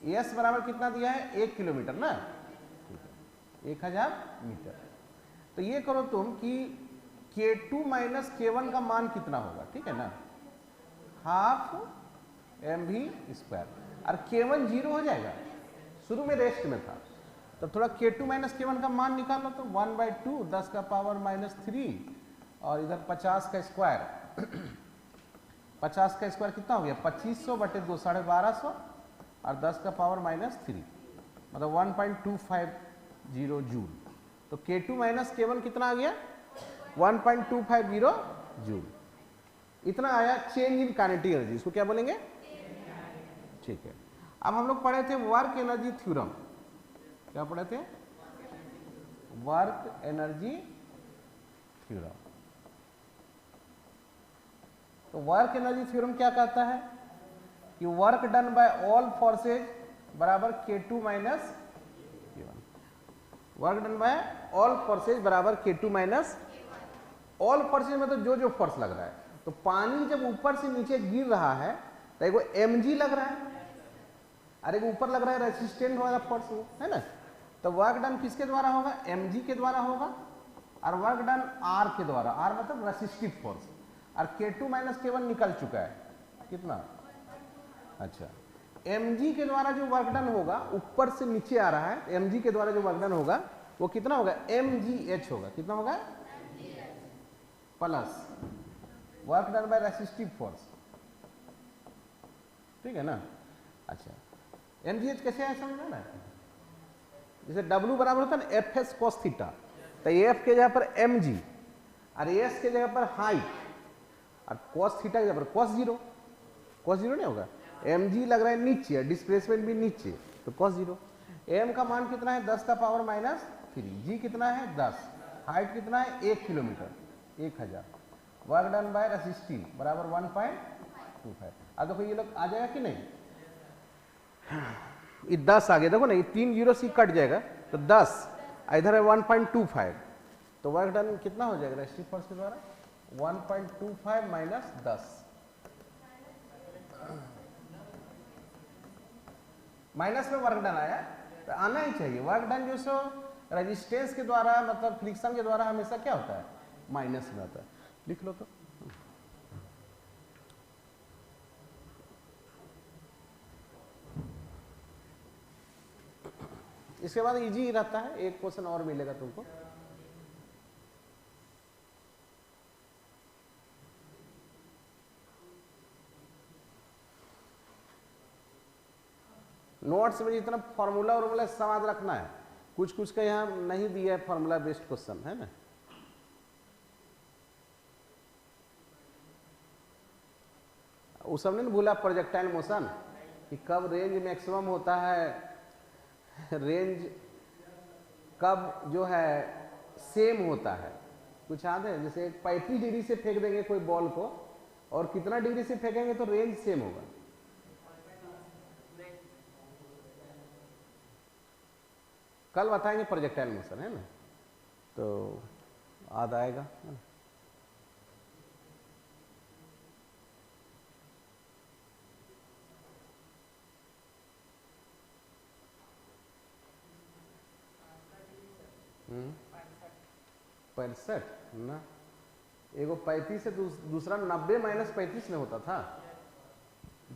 एस बराबर कितना दिया है? 1 किलोमीटर ना, ठीक है, 1000 मीटर। तो ये करो तुम कि K2 माइनस K1 का मान कितना होगा, ठीक है ना, हाफ mv², और K1 0 हो जाएगा, शुरू में रेस्ट में था, तो थोड़ा K2 माइनस K1 का मान निकाल लो, तो 1/2 10 का पावर -3, और इधर 50 का स्क्वायर 50 का स्क्वायर कितना हो गया? 2500 बटे 2 1250, और 10 का पावर -3 मतलब 1.250 जूल। तो K2 माइनस K1 कितना आ गया? 1.250 जूल। इतना आया चेंज इन काइनेटिक एनर्जी, इसको क्या बोलेंगे? ठीक है। अब हम लोग पढ़े थे वर्क एनर्जी थ्योरम, क्या पढ़े थे? Work energy theorem. तो वर्क एनर्जी थ्योरम क्या कहता है कि work done bye all forces बराबर K2 minus K1। Work done bye all forces बराबर K2 माइनस, ऑल फोर्सेज में तो जो फोर्स लग रहा है, तो पानी जब ऊपर से नीचे गिर रहा है तो एगो mg लग रहा है, और एक ऊपर लग रहा है रेसिस्टेंट वाला फोर्स, है ना। तो वर्क डन किसके द्वारा होगा? mg के द्वारा होगा, और वर्क डन r के द्वारा, r मतलब रेसिस्टिव फोर्स, और K2 माइनस K1 निकल चुका है, कितना? अच्छा, mg के द्वारा जो वर्क डन होगा, ऊपर से नीचे आ रहा है, mg के द्वारा जो वर्क डन होगा वो कितना होगा? mgh होगा, कितना होगा? Plus work done bye resistive force, ठीक है ना। अच्छा, mgh कैसे है समझना ना, जैसे W बराबर होता है ना fs cos थीटा, तो f के जगह पर mg, और s के जगह पर हाइट, और cos थीटा के जगह पर cos 0 नहीं होगा, mg लग रहा है नीचे, डिस्प्लेसमेंट भी नीचे, तो cos 0। m का मान कितना है? 10 का पावर -3, g कितना है? 10, हाइट कितना है? 1 kilometre, 1000, work done bye resistive बराबर 1.25। अब देखो ये लोग आ जाएगा कि नहीं, ये 10 आ गया, देखो ना ये 3 जीरो से कट जाएगा, तो 10, इधर है 1.25, तो वर्क डन कितना हो जाएगा रेसिस्टिव फोर्स के द्वारा? 1.25 माइनस 10, माइनस में वर्क डन आया तो आना ही चाहिए। वर्क डन जो सो रेजिस्टेंस के द्वारा मतलब फ्रिक्शन के द्वारा हमेशा क्या होता है, माइनस में आता है। लिख लो तो इसके बाद इजी रहता है, एक क्वेश्चन और मिलेगा तुमको। नोट्स में जितना फॉर्मूला वॉर्मूला समाज रखना है, कुछ कुछ का यहाँ नहीं दिया है फॉर्मूला बेस्ड क्वेश्चन, है ना। उस सबने नहीं भूला प्रोजेक्टाइल मोशन कि कब रेंज मैक्सिमम होता है, रेंज कब जो है सेम होता है, कुछ याद है। जैसे 35 डिग्री से फेंक देंगे कोई बॉल को और कितना डिग्री से फेंकेंगे तो रेंज सेम होगा। कल बताएंगे प्रोजेक्टाइल मोशन, है ना, तो याद आएगा। पैंसठ ना, एगो 35 से दूसरा 90 माइनस 35 में होता था,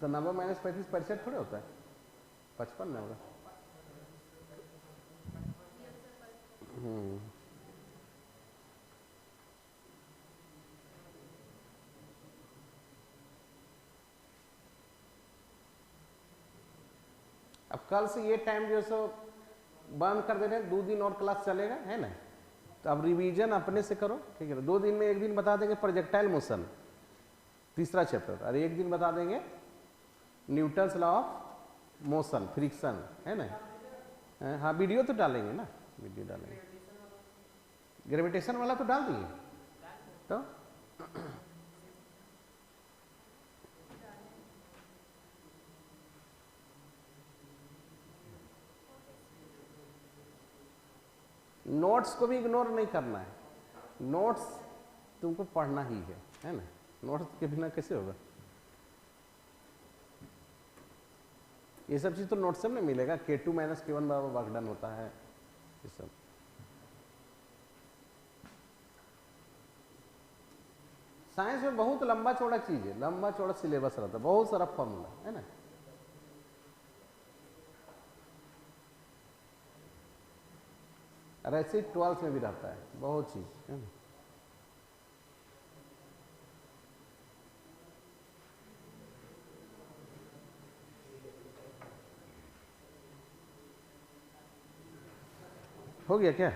तो 90 माइनस 35 65 थोड़े होता है, 55 में होगा। अब कल से ये टाइम जो सो बंद कर दे रहे हैं, 2 दिन और क्लास चलेगा, है ना। तो अब रिवीजन अपने से करो, ठीक है। 2 दिन में एक दिन बता देंगे प्रोजेक्टाइल मोशन, तीसरा चैप्टर, और एक दिन बता देंगे Newton's law of motion, friction, है ना। हाँ वीडियो तो डालेंगे ना, वीडियो डालेंगे, ग्रेविटेशन वाला तो डाल दिए तो नोट्स को भी इग्नोर नहीं करना है, नोट्स तुमको पढ़ना ही है ना। नोट्स के बिना कैसे होगा, ये सब चीज तो नोट्स से नहीं मिलेगा। K2 माइनस K1 बराबर वर्क डन होता है, ये सब। साइंस में बहुत लंबा चौड़ा चीज है, लंबा चौड़ा सिलेबस रहता है, बहुत सारा फॉर्मूला, है ना। और ऐसे ही 12th में भी रहता है बहुत चीज, है ना। हो गया क्या?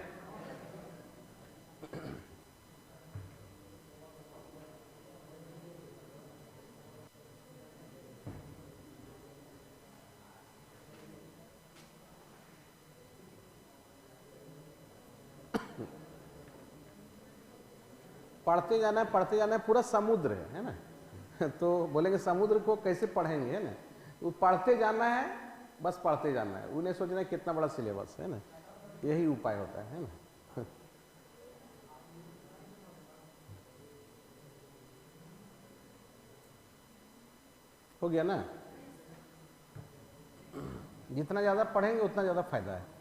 पढ़ते जाना है, पढ़ते जाना है, पूरा समुद्र है ना। तो बोलेंगे समुद्र को कैसे पढ़ेंगे, है ना। वो पढ़ते जाना है, बस पढ़ते जाना है, उन्हें सोचना है कितना बड़ा सिलेबस है ना, यही उपाय होता है ना। हो गया ना। जितना ज्यादा पढ़ेंगे उतना ज्यादा फायदा है।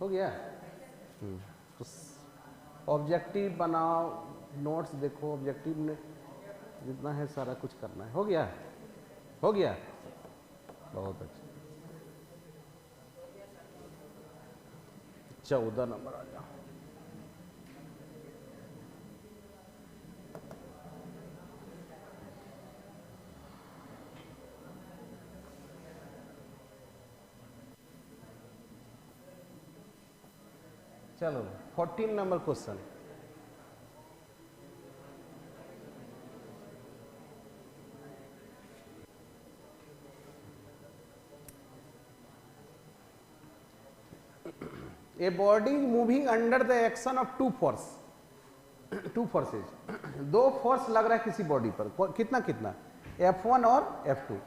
हो गया। तो ऑब्जेक्टिव बनाओ, नोट्स देखो, ऑब्जेक्टिव में जितना है सारा कुछ करना है। हो गया, हो गया, बहुत अच्छा। 14 नंबर आ जाओ। चलो 14 number question. A body moving under the action of two forces, 2 force लग रहा है किसी बॉडी पर, कितना कितना, F1 और F2।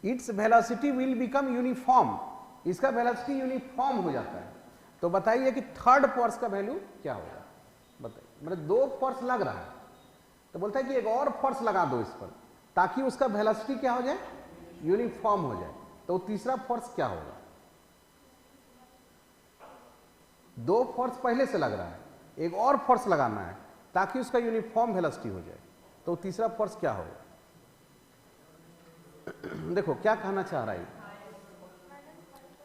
Its velocity will become uniform, इसका वेलोसिटी यूनिफॉर्म हो जाता है। तो बताइए कि थर्ड फोर्स का वैल्यू क्या होगा, बताइए। मतलब 2 फोर्स लग रहा है, तो बोलता है कि एक और फोर्स लगा दो इस पर ताकि उसका वेलोसिटी क्या हो जाए, यूनिफॉर्म हो जाए। तो तीसरा फोर्स क्या होगा? दो फोर्स पहले से लग रहा है, एक और फोर्स लगाना है ताकि उसका यूनिफॉर्म वेलोसिटी हो जाए। तो तीसरा फोर्स क्या होगा? देखो क्या कहना चाह रहा है।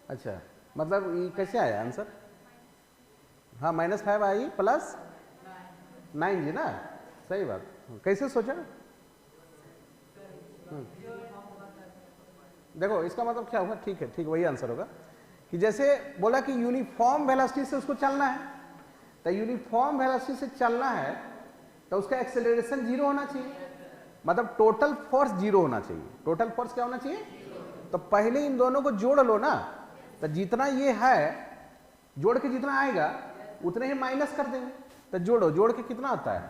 अच्छा, मतलब ये कैसे आया आंसर? हाँ, -5 आई प्लस 9 जी ना, सही बात। कैसे सोचा? देखो इसका मतलब क्या हुआ, ठीक है, ठीक वही आंसर होगा कि जैसे बोला कि यूनिफॉर्म वेलोसिटी से उसको चलना है, तो यूनिफॉर्म वेलोसिटी से चलना है तो उसका एक्सेलरेशन 0 होना चाहिए, मतलब टोटल फोर्स 0 होना चाहिए। टोटल फोर्स क्या होना चाहिए? तो पहले इन दोनों को जोड़ लो ना, तो जितना ये है जोड़ के जितना आएगा उतने ही माइनस कर देंगे। तो जोड़ो, जोड़ के कितना आता है?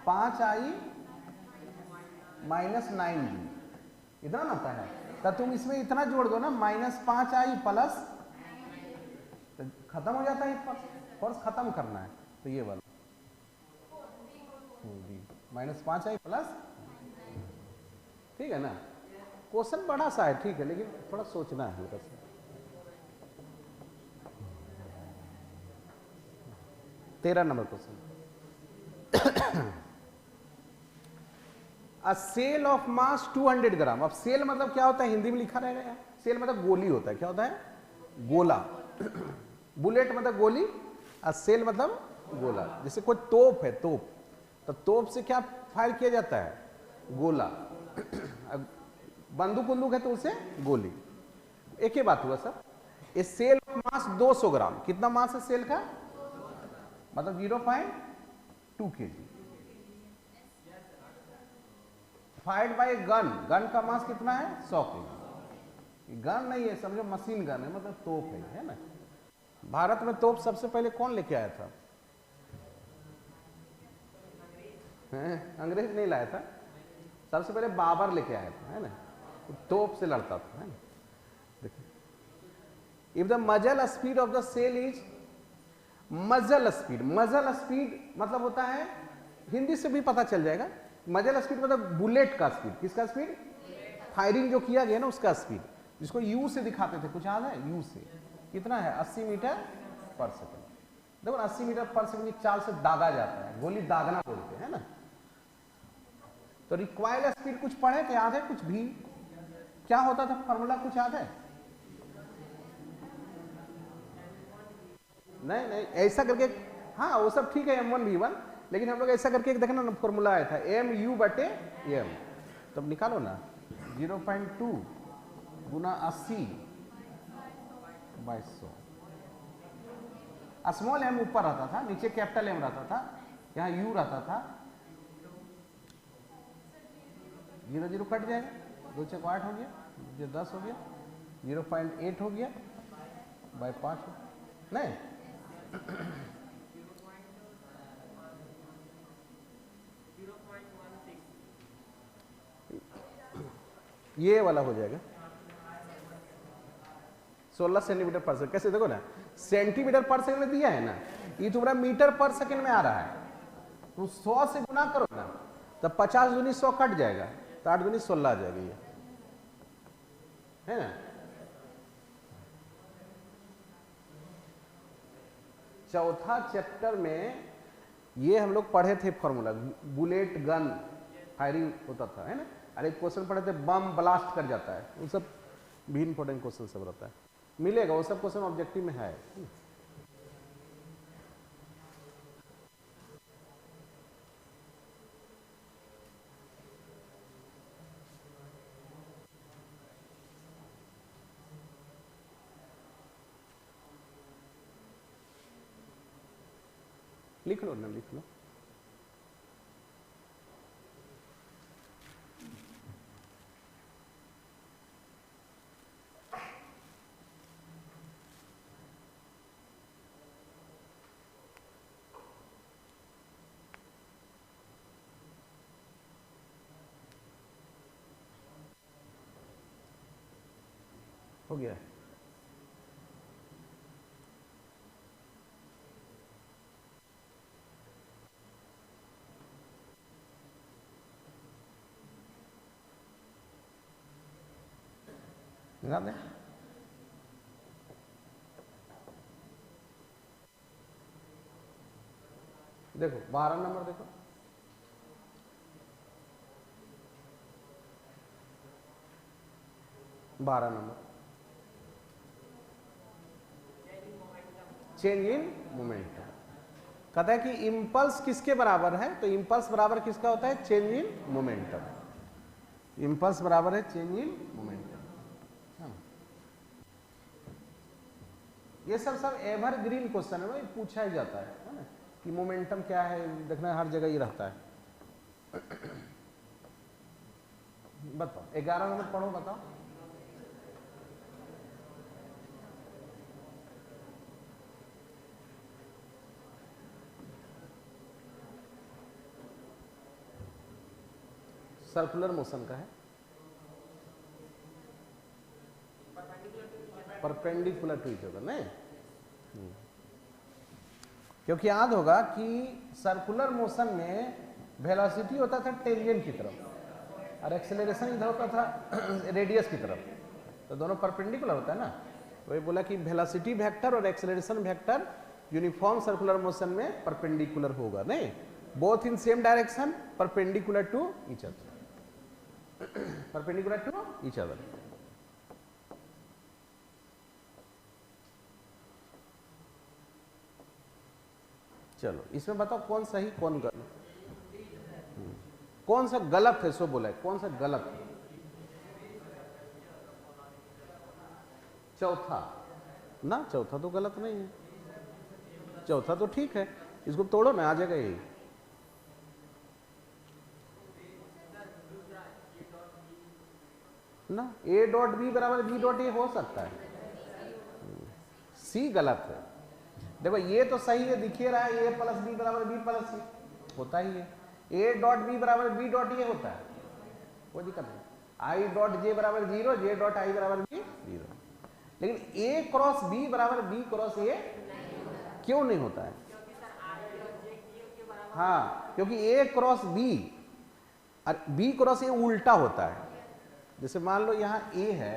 5i माइनस 9g, इतना आता है। तो तुम इसमें इतना जोड़ दो ना, -5i प्लस, तो खत्म हो जाता है फोर्स। फोर्स खत्म करना है तो ये वाला -5i प्लस, ठीक है ना। क्वेश्चन बड़ा सा है, ठीक है, लेकिन थोड़ा सोचना है हल्का सा। 13 number question. A cell of mass 200 gram. अब सेल मतलब क्या होता है, हिंदी में लिखा रहेगा यार। सेल मतलब गोली होता है। क्या होता है? गोला। बुलेट मतलब गोली, और सेल मतलब गोला। जैसे कोई तोप है, तोप, तो तोप से क्या फायर किया जाता है? गोला। बंदूक उंदूक है तो उसे गोली। एक ही बात हुआ sir. A shell of mass 200 ग्राम। कितना मास है सेल का? मतलब 0.2 kg। Fired by gun. Gun का मास कितना है? 100 kg। गन नहीं है, समझो मशीन गन है, मतलब तोप है ना। भारत में तोप सबसे पहले कौन लेके आया था? अंग्रेज नहीं लाया था, सबसे पहले बाबर लेके आया था, है ना। तोप से लड़ता था, है ना। देखिए, if the muzzle speed of the shell is, muzzle speed, muzzle speed मतलब होता है, हिंदी से भी पता चल जाएगा। मजल स्पीड मतलब बुलेट का स्पीड। किसका स्पीड? फायरिंग जो किया गया ना उसका स्पीड, जिसको यू से दिखाते थे, कुछ याद है? यू से कितना है? 80 मीटर पर सेकंड। देखो 80 मीटर पर सेकंड की चाल से दागा जाता है, गोली दागना बोलते हैं ना। तो रिक्वायर्ड स्पीड कुछ पढ़े थे, याद है कुछ भी? क्या होता था फॉर्मूला, कुछ याद है? नहीं नहीं, ऐसा करके, हाँ वो सब ठीक है, m1 v1, लेकिन हम लोग ऐसा करके एक देखना ना, फॉर्मूला आया था mu/m। तब निकालो ना, 0.2 गुना 80/100। स्मॉल m ऊपर रहता था, नीचे कैपिटल M रहता था, यहाँ u रहता था। 0 0 कट जाएगा, 2 6 8 हो गया, ये 10 हो गया, 0.8 हो गया बाय 5 नहीं, ये वाला हो जाएगा 16 सेंटीमीटर पर सेकंड। कैसे देखो ना, सेंटीमीटर पर सेकंड में दिया है ना, ये तुम्हारा मीटर पर सेकंड में आ रहा है, तो 100 से गुना करो ना, तब 50 दूनी 100 कट जाएगा, तो 8 दूनी 16 आ जाएगी, ये है ना। चौथा चैप्टर में ये हम लोग पढ़े थे फॉर्मूला, बुलेट गन फायरिंग होता था, है ना। अरे क्वेश्चन पढ़े थे, बम ब्लास्ट कर जाता है, वो सब भी इंपॉर्टेंट क्वेश्चन सब रहता है, मिलेगा वो सब क्वेश्चन ऑब्जेक्टिव में है। लिख लो ना, लिख लो। हो गया। दिखा दें। देखो 12 नंबर देखो, बारह नंबर, चेंज इन मोमेंटम। कहता है कि इंपल्स किसके बराबर है, तो इंपल्स बराबर किसका होता है, चेंज इन मोमेंटम। इंपल्स बराबर है चेंज इन मोमेंटम। ये सब एवरग्रीन क्वेश्चन है, भाई पूछा ही जाता है ना, कि मोमेंटम क्या है, देखना हर जगह ये रहता है। बताओ 11 नंबर पढ़ो, बताओ। सर्कुलर मोशन का है, परपेंडिकुलर टू ईच अदर, नहीं? क्योंकि याद होगा कि सर्कुलर मोशन में वेलोसिटी होता था टेंजेंट की तरफ और एक्सेलरेशन इधर होता था रेडियस की तरफ, तो दोनों परपेंडिकुलर होता है ना। तो ये बोला कि वेलोसिटी वेक्टर और acceleration vector uniform circular motion में परपेंडिकुलर होगा, नहीं? Both in same direction, perpendicular to each other, perpendicular to each other. चलो इसमें बताओ कौन सही कौन गलत, कौन सा गलत है, सो बोला है, कौन सा गलत है? चौथा ना, चौथा तो गलत नहीं है, चौथा तो ठीक है, इसको तोड़ो ना, आ जाएगा यही। ना ए डॉट बी बराबर बी डॉट ए हो सकता है, सी गलत है। देखो ये तो सही है, दिखिए रहा है, ए प्लस बी बराबर बी प्लस सी होता ही है, ए डॉट बी बराबर बी डॉट ए होता है, कोई दिक्कत नहीं। आई डॉट जे बराबर 0, जे डॉट आई बराबर बी 0, लेकिन ए क्रॉस बी बराबर बी क्रॉस ए क्यों नहीं होता है? हाँ, क्योंकि ए क्रॉस बी और बी क्रॉस ए उल्टा होता है। जैसे मान लो यहाँ ए है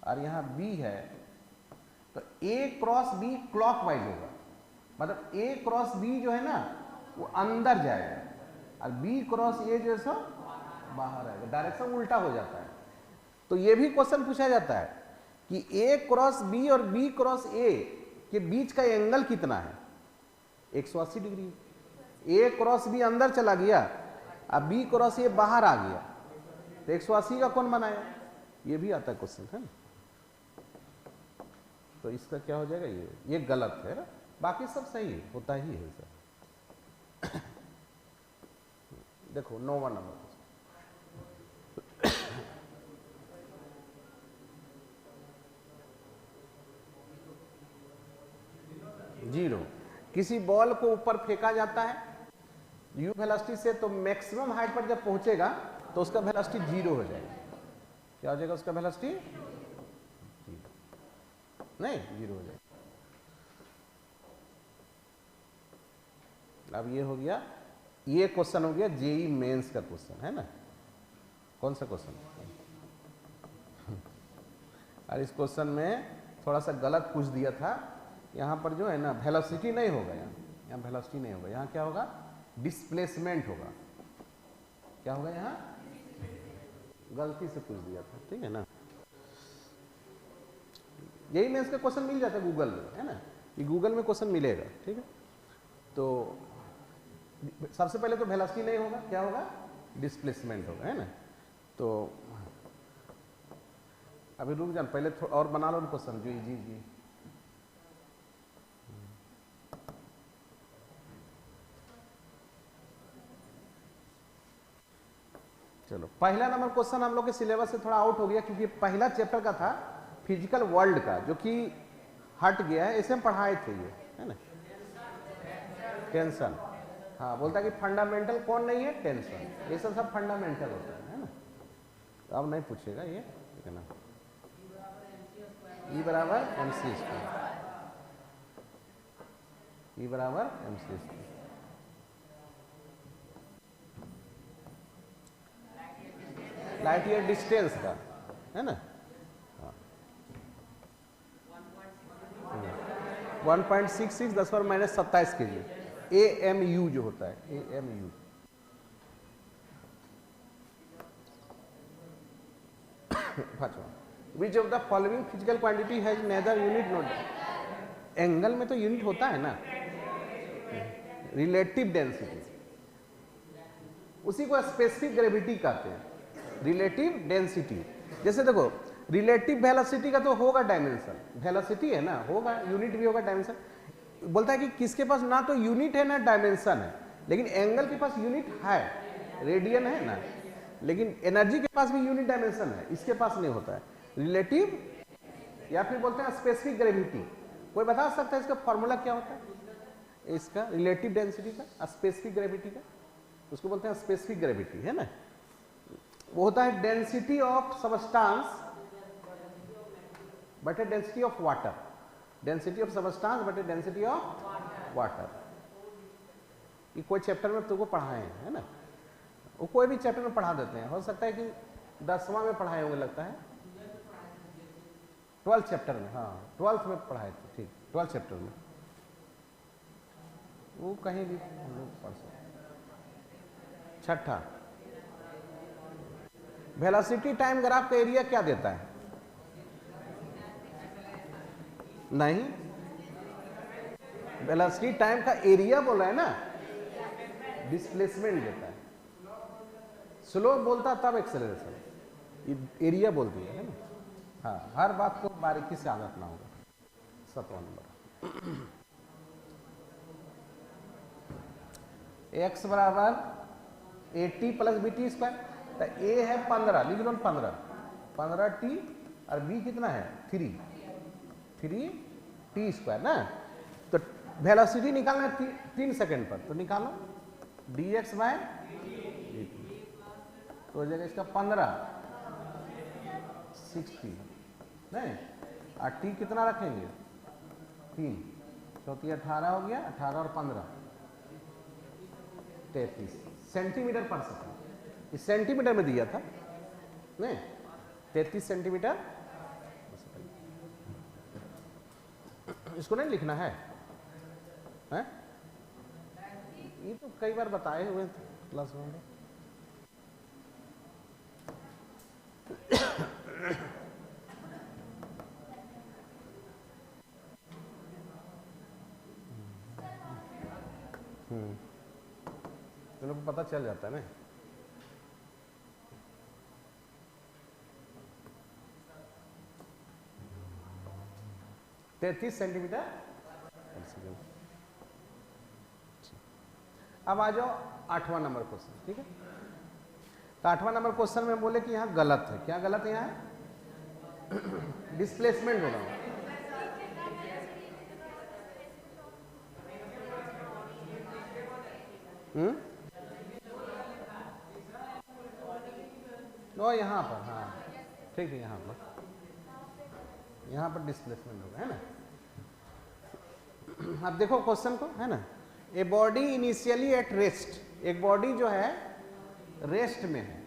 और यहाँ बी है, तो ए क्रॉस बी क्लॉकवाइज होगा, मतलब ए क्रॉस बी जो है ना वो अंदर जाएगा और बी क्रॉस ए जो है सो बाहर आएगा, डायरेक्शन उल्टा हो जाता है। तो ये भी क्वेश्चन पूछा जाता है कि ए क्रॉस बी और बी क्रॉस ए के बीच का एंगल कितना है, 180 डिग्री। ए क्रॉस बी अंदर चला गया और बी क्रॉस ए बाहर आ गया, तो 180 का कौन बनाया? ये भी आता है क्वेश्चन, है ना? तो इसका क्या हो जाएगा, ये गलत है, बाकी सब सही है, होता ही है सर। देखो 9वां नंबर, जीरो। किसी बॉल को ऊपर फेंका जाता है यू वेलोसिटी से, तो मैक्सिमम हाइट पर जब पहुंचेगा तो उसका वेलोसिटी 0 हो जाएगा। क्या हो जाएगा उसका वेलोसिटी? नहीं, 0 हो जाएगा। अब ये हो गया, ये क्वेश्चन हो गया जेई मेंस का क्वेश्चन, है ना? कौन सा क्वेश्चन? और इस क्वेश्चन में थोड़ा सा गलत पूछ दिया था, यहाँ पर जो है ना वेलोसिटी नहीं होगा, यहाँ वेलोसिटी नहीं होगा, यहाँ क्या होगा, डिस्प्लेसमेंट होगा। क्या होगा यहाँ? गलती से पूछ दिया था, ठीक है ना? यही मेंस का क्वेश्चन मिल जाता है गूगल में, है ना? ये गूगल में क्वेश्चन मिलेगा, ठीक है? तो सबसे पहले तो वेलोसिटी नहीं होगा, क्या होगा? डिस्प्लेसमेंट होगा, है ना? तो अभी रुक जान, पहले और बना लो क्वेश्चन जो जी। चलो पहला नंबर क्वेश्चन हम लोग के सिलेबस से थोड़ा आउट हो गया, क्योंकि पहला चैप्टर का था फिजिकल वर्ल्ड का, जो कि हट गया है। इसे हम पढ़ाए थे, ये है ना, टेंशन। हाँ, बोलता है कि फंडामेंटल कौन नहीं है? टेंशन। ये सब फंडामेंटल होता है ना? तो अब नहीं पूछेगा ये, ठीक है ना? E बराबर MC स्क्वायर, E बराबर MC square. Light year distance का, है ना? 1.66 10⁻⁻27 kg AMU जो होता है AMU। Which of the following physical quantity has neither unit not. Angle में तो यूनिट होता है ना, रिलेटिव डेंसिटी, उसी को स्पेसिफिक ग्रेविटी कहते हैं, रिलेटिव डेंसिटी। जैसे देखो रिलेटिव वेलोसिटी का तो होगा डायमेंशन, वेलोसिटी है ना, होगा यूनिट भी होगा डायमेंशन। बोलता है कि किसके पास ना तो यूनिट है ना डायमेंशन है, लेकिन एंगल के पास यूनिट है, रेडियन है ना, लेकिन एनर्जी के पास भी यूनिट डायमेंशन है, इसके पास नहीं होता है। रिलेटिव या फिर बोलते हैं स्पेसिफिक ग्रेविटी। कोई बता सकता है इसका फॉर्मूला क्या होता है, इसका रिलेटिव डेंसिटी का, स्पेसिफिक ग्रेविटी का? उसको बोलते हैं स्पेसिफिक ग्रेविटी, है ना। वो होता है डेंसिटी ऑफ सबस्टांस बटे density of water, density of substance बटे डेंसिटी ऑफ वाटर। ये कोई चैप्टर में तुमको पढ़ाए हैं, है ना, वो कोई भी चैप्टर में पढ़ा देते हैं। हो सकता है कि 10वां में पढ़ाए होंगे, लगता है 12th चैप्टर में, हाँ 12th में पढ़ाए थे, ठीक 12th चैप्टर में, वो कहीं भी हम लोग पढ़ सकते। छठा, वेलोसिटी टाइम ग्राफ का एरिया क्या देता है? नहीं, वेलोसिटी टाइम का एरिया बोल रहा है ना, डिस्प्लेसमेंट देता है। स्लोप बोलता तब एक्सेलरेशन, एरिया बोल दिया है ना। हाँ, हर बात को बारीकी से याद रखना होगा। 7वां नंबर, x बराबर 80 प्लस BT स्क्वायर, तो a है 15, लिख लो 15T, और b कितना है 3T स्क्वायर ना। तो वेलोसिटी निकालना है 3 सेकेंड पर, तो निकालो dx बाय dt, तो हो जाएगा इसका 15 60 नहीं, और t कितना रखेंगे 3, 4 18 हो गया, 18 और 15 33 सेंटीमीटर पर सेकंड। इस सेंटीमीटर में दिया था नहीं, 33 सेंटीमीटर। इसको नहीं लिखना है, हैं? ये तो कई बार बताए हुए थे क्लास में। तो लोग को पता चल जाता है ना। तैतीस सेंटीमीटर। अब आ जाओ 8वां नंबर क्वेश्चन, ठीक है। तो 8वां नंबर क्वेश्चन में बोले कि यहाँ गलत है। क्या गलत है? यहाँ डिस्प्लेसमेंट होगा। तो यहाँ पर, हाँ ठीक है, यहाँ पर डिस्प्लेसमेंट होगा, है ना। अब देखो क्वेश्चन को, है ना। A body initially at rest, एक बॉडी जो है रेस्ट में है,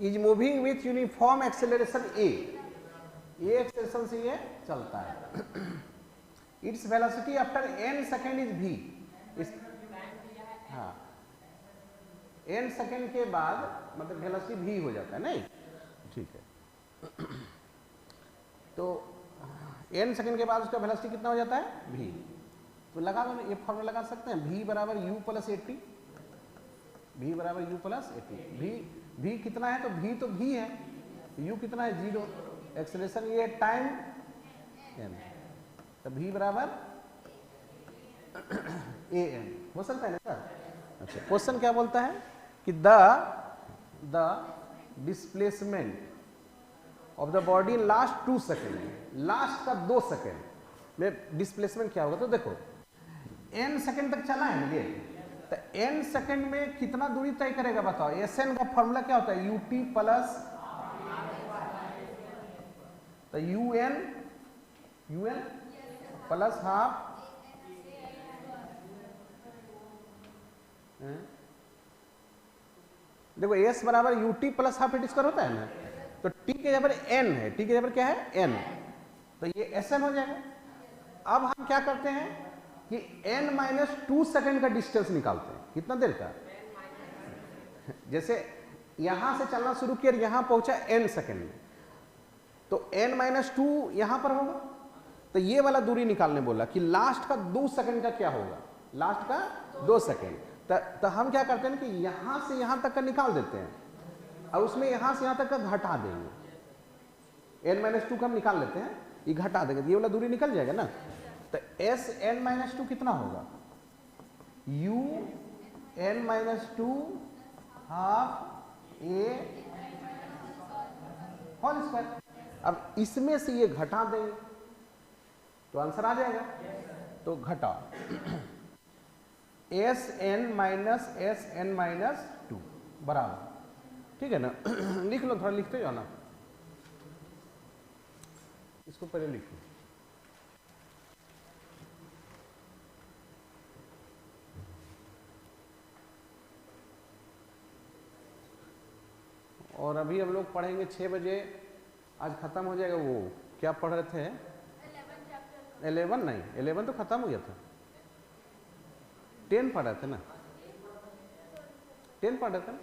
is moving with uniform acceleration A acceleration से ये चलता है। Its velocity after n second is v। हाँ, n सेकेंड के बाद मतलब वेलोसिटी v हो जाता है, नहीं ठीक है। तो n सेकेंड के बाद उसका वेलोसिटी कितना हो जाता है v। तो लगा दो, ये फॉर्मूला लगा सकते हैं, v बराबर u प्लस 80, v बराबर u प्लस 80। v कितना है? तो v है, u कितना है 0, एक्सेलरेशन ये टाइम n, तो v बराबर an हो सकता है ना सर। अच्छा, क्वेश्चन क्या बोलता है कि the displacement of the body in last 2 second, last का 2 सेकेंड में डिस्प्लेसमेंट क्या होगा? तो देखो n सेकेंड तक चला है ये, तो n सेकेंड में कितना दूरी तय करेगा बताओ। Sn का फॉर्मूला क्या होता है? ut प्लस, तो un प्लस हाफ देखो s बराबर ut plus half it square होता है ना। तो t के जगह पर n है, t के जगह पर क्या है n, तो ये Sn हो जाएगा। अब हम क्या करते हैं कि n-2 सेकेंड का डिस्टेंस निकालते हैं। कितना देर का? जैसे यहां से चलना शुरू किया, यहां पहुंचा n सेकेंड में, तो n-2 यहां पर होगा। तो ये वाला दूरी निकालने बोला कि लास्ट का 2 सेकेंड का क्या होगा, लास्ट का 2 सेकेंड। तो हम क्या करते हैं कि यहां से यहां तक का निकाल देते हैं और उसमें यहां से यहां तक का घटा देंगे। n-2 का हम निकाल लेते हैं, ये घटा देंगे, ये वाला दूरी निकल जाएगा ना। तो Sn-2 कितना होगा? UN-2 half A whole square. अब इसमें से ये घटा देंगे तो आंसर आ जाएगा। तो घटा Sn-2 बराबर, ठीक है ना। लिख लो, थोड़ा लिखते जाओ ना, इसको पहले लिखो। और अभी हम लोग पढ़ेंगे 6 बजे, आज खत्म हो जाएगा। वो क्या पढ़ रहे थे? 11 नहीं, 11 तो खत्म हो गया था। 10 पढ़ रहे थे ना, 10 पढ़ रहे थे ना।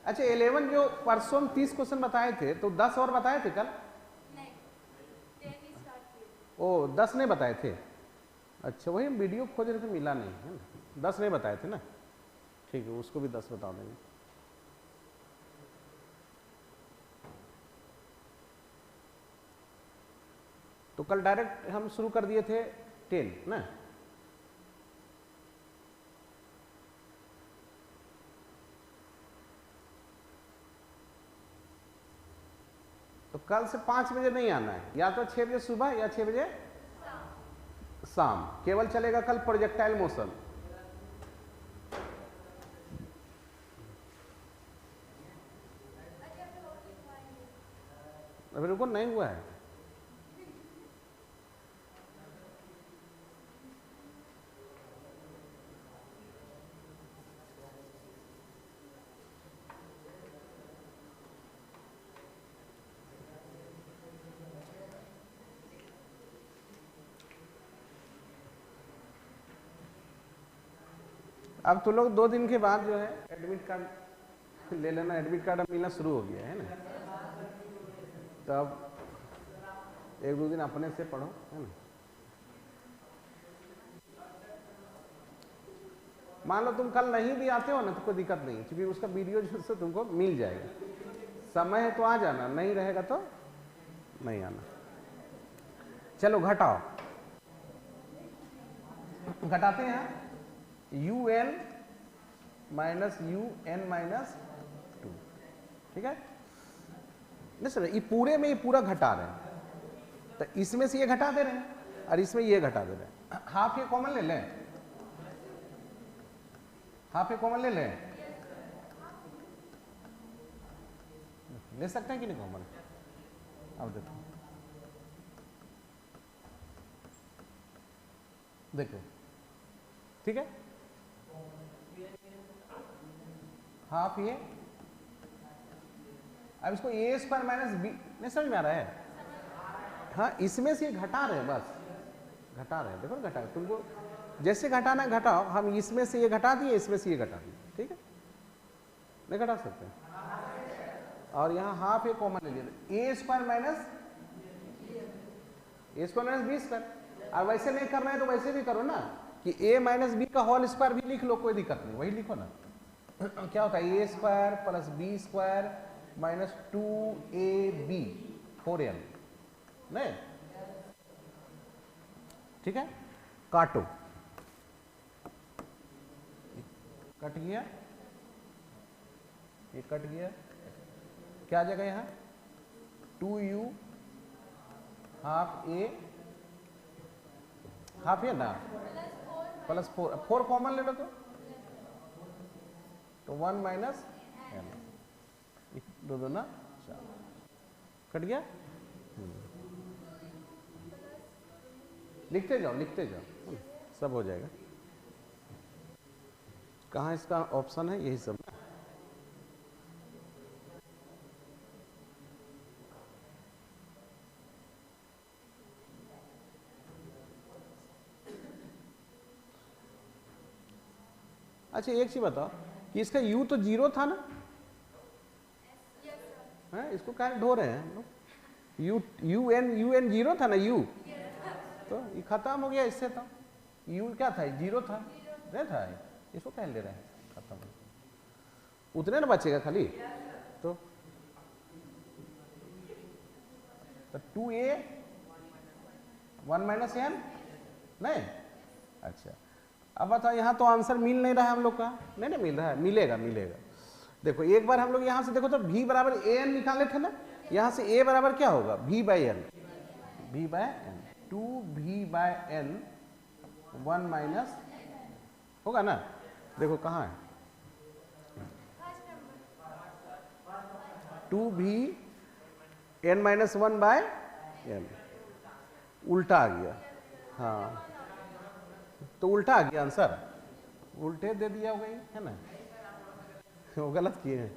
अच्छा 11 जो परसों हम 30 क्वेश्चन बताए थे, तो 10 और बताए थे कल? नहीं, 10 ओ 10 नहीं बताए थे। अच्छा वही वीडियो खोज रहे थे, मिला नहीं है ना। 10 नहीं बताए थे ना, ठीक है, उसको भी 10 बता देंगे। तो कल डायरेक्ट हम शुरू कर दिए थे 10 ना। तो कल से 5 बजे नहीं आना है, या तो 6 बजे सुबह या 6 बजे शाम। केवल चलेगा कल प्रोजेक्टाइल मोशन। अभी रुको, नहीं हुआ है। अब तो लोग 2 दिन के बाद जो है एडमिट कार्ड ले लेना। एडमिट कार्ड अब मिलना शुरू हो गया है ना, तब 1-2 दिन अपने से पढ़ो, है ना। मान लो तुम कल नहीं भी आते हो ना तो कोई दिक्कत नहीं, क्योंकि उसका वीडियो जो है तुमको मिल जाएगा। समय है तो आ जाना, नहीं रहेगा तो नहीं आना। चलो घटाओ, घटाते हैं। UN माइनस UN-2, ठीक है। नहीं सर, ये पूरे में ये पूरा घटा रहे हैं, तो इसमें से ये घटा दे रहे हैं और इसमें ये घटा दे रहे हैं। हाफ ये कॉमन ले लें, हाफ ये कॉमन ले लें, ले सकते हैं कि नहीं कॉमन? अब देखो, देखो ठीक है, हाफ ये। अब इसको A² माइनस B, नहीं समझ में आ रहा है? हाँ, इसमें से घटा रहे हैं, बस घटा रहे हैं। देखो घटा, तुमको जैसे घटाना घटाओ। हम इसमें से ये घटा दिए, इसमें से ये घटा दिए, ठीक है, नहीं घटा सकते। और यहाँ हाफ ये कॉमन ले लिया, A² माइनस B²। और वैसे नहीं करना है तो वैसे भी करो ना, कि A माइनस B का होल स्क्वायर भी लिख लो, कोई दिक्कत नहीं, वही लिखो ना। क्या होता है? A² plus B² minus 2AB 4L, नहीं, ठीक है। काटो, कट गया, ये कट गया, क्या आ जाएगा यहाँ? 2U हाफ A, हाफ ये ना प्लस 4 कॉमन ले लो तो 1 माइनस L, 2 ना 4, कट गया। लिखते जाओ, लिखते जाओ, सब हो जाएगा। कहाँ इसका ऑप्शन है? यही सब। अच्छा एक चीज बताओ कि इसका u तो 0 था ना, है इसको क्या ढो रहे हैं हम लोग, u n 0 था ना u, तो ये खत्म हो गया इससे, तो u क्या था 0 था, नहीं था, इसको क्या ले रहे हैं, खत्म उतने ना बचेगा खाली, तो 2a 1 माइनस n नहीं। अच्छा अब बताओ यहाँ तो आंसर मिल नहीं रहा है हम लोग का, नहीं ना मिल रहा है, मिलेगा मिलेगा। देखो एक बार हम लोग यहाँ से देखो तो v बराबर a n निकाले थे ना, यहाँ से a बराबर क्या होगा v by n, 2v/n 1 minus होगा ना, देखो कहाँ है 2v(n-1/n), उल्टा आ गया, हाँ तो उल्टा आ गया आंसर, उल्टे दे दिया होगा है ना, वो गलत किए हैं,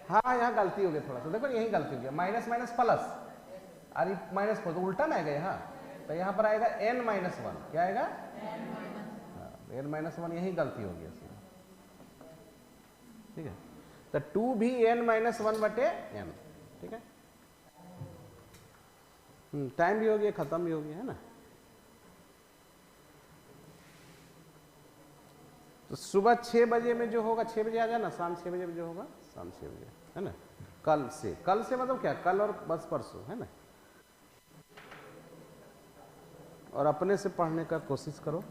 हाँ यहाँ गलती हो गई थोड़ा सा, देखो यही गलती हो गया, माइनस माइनस प्लस, अरे माइनस प्लस तो उल्टा ना आएगा यहाँ, तो यहाँ पर आएगा n-1, क्या आएगा n-1, यही गलती हो गई इसमें, ठीक है, तो 2v(n-1/n), ठीक है, टाइम भी हो गया, खत्म भी हो गया है ना। तो सुबह 6 बजे में जो होगा 6 बजे आ जाना, शाम 6 बजे में जो होगा शाम 6 बजे, है ना, कल से मतलब क्या, कल और बस परसों, है ना, और अपने से पढ़ने का कोशिश करो।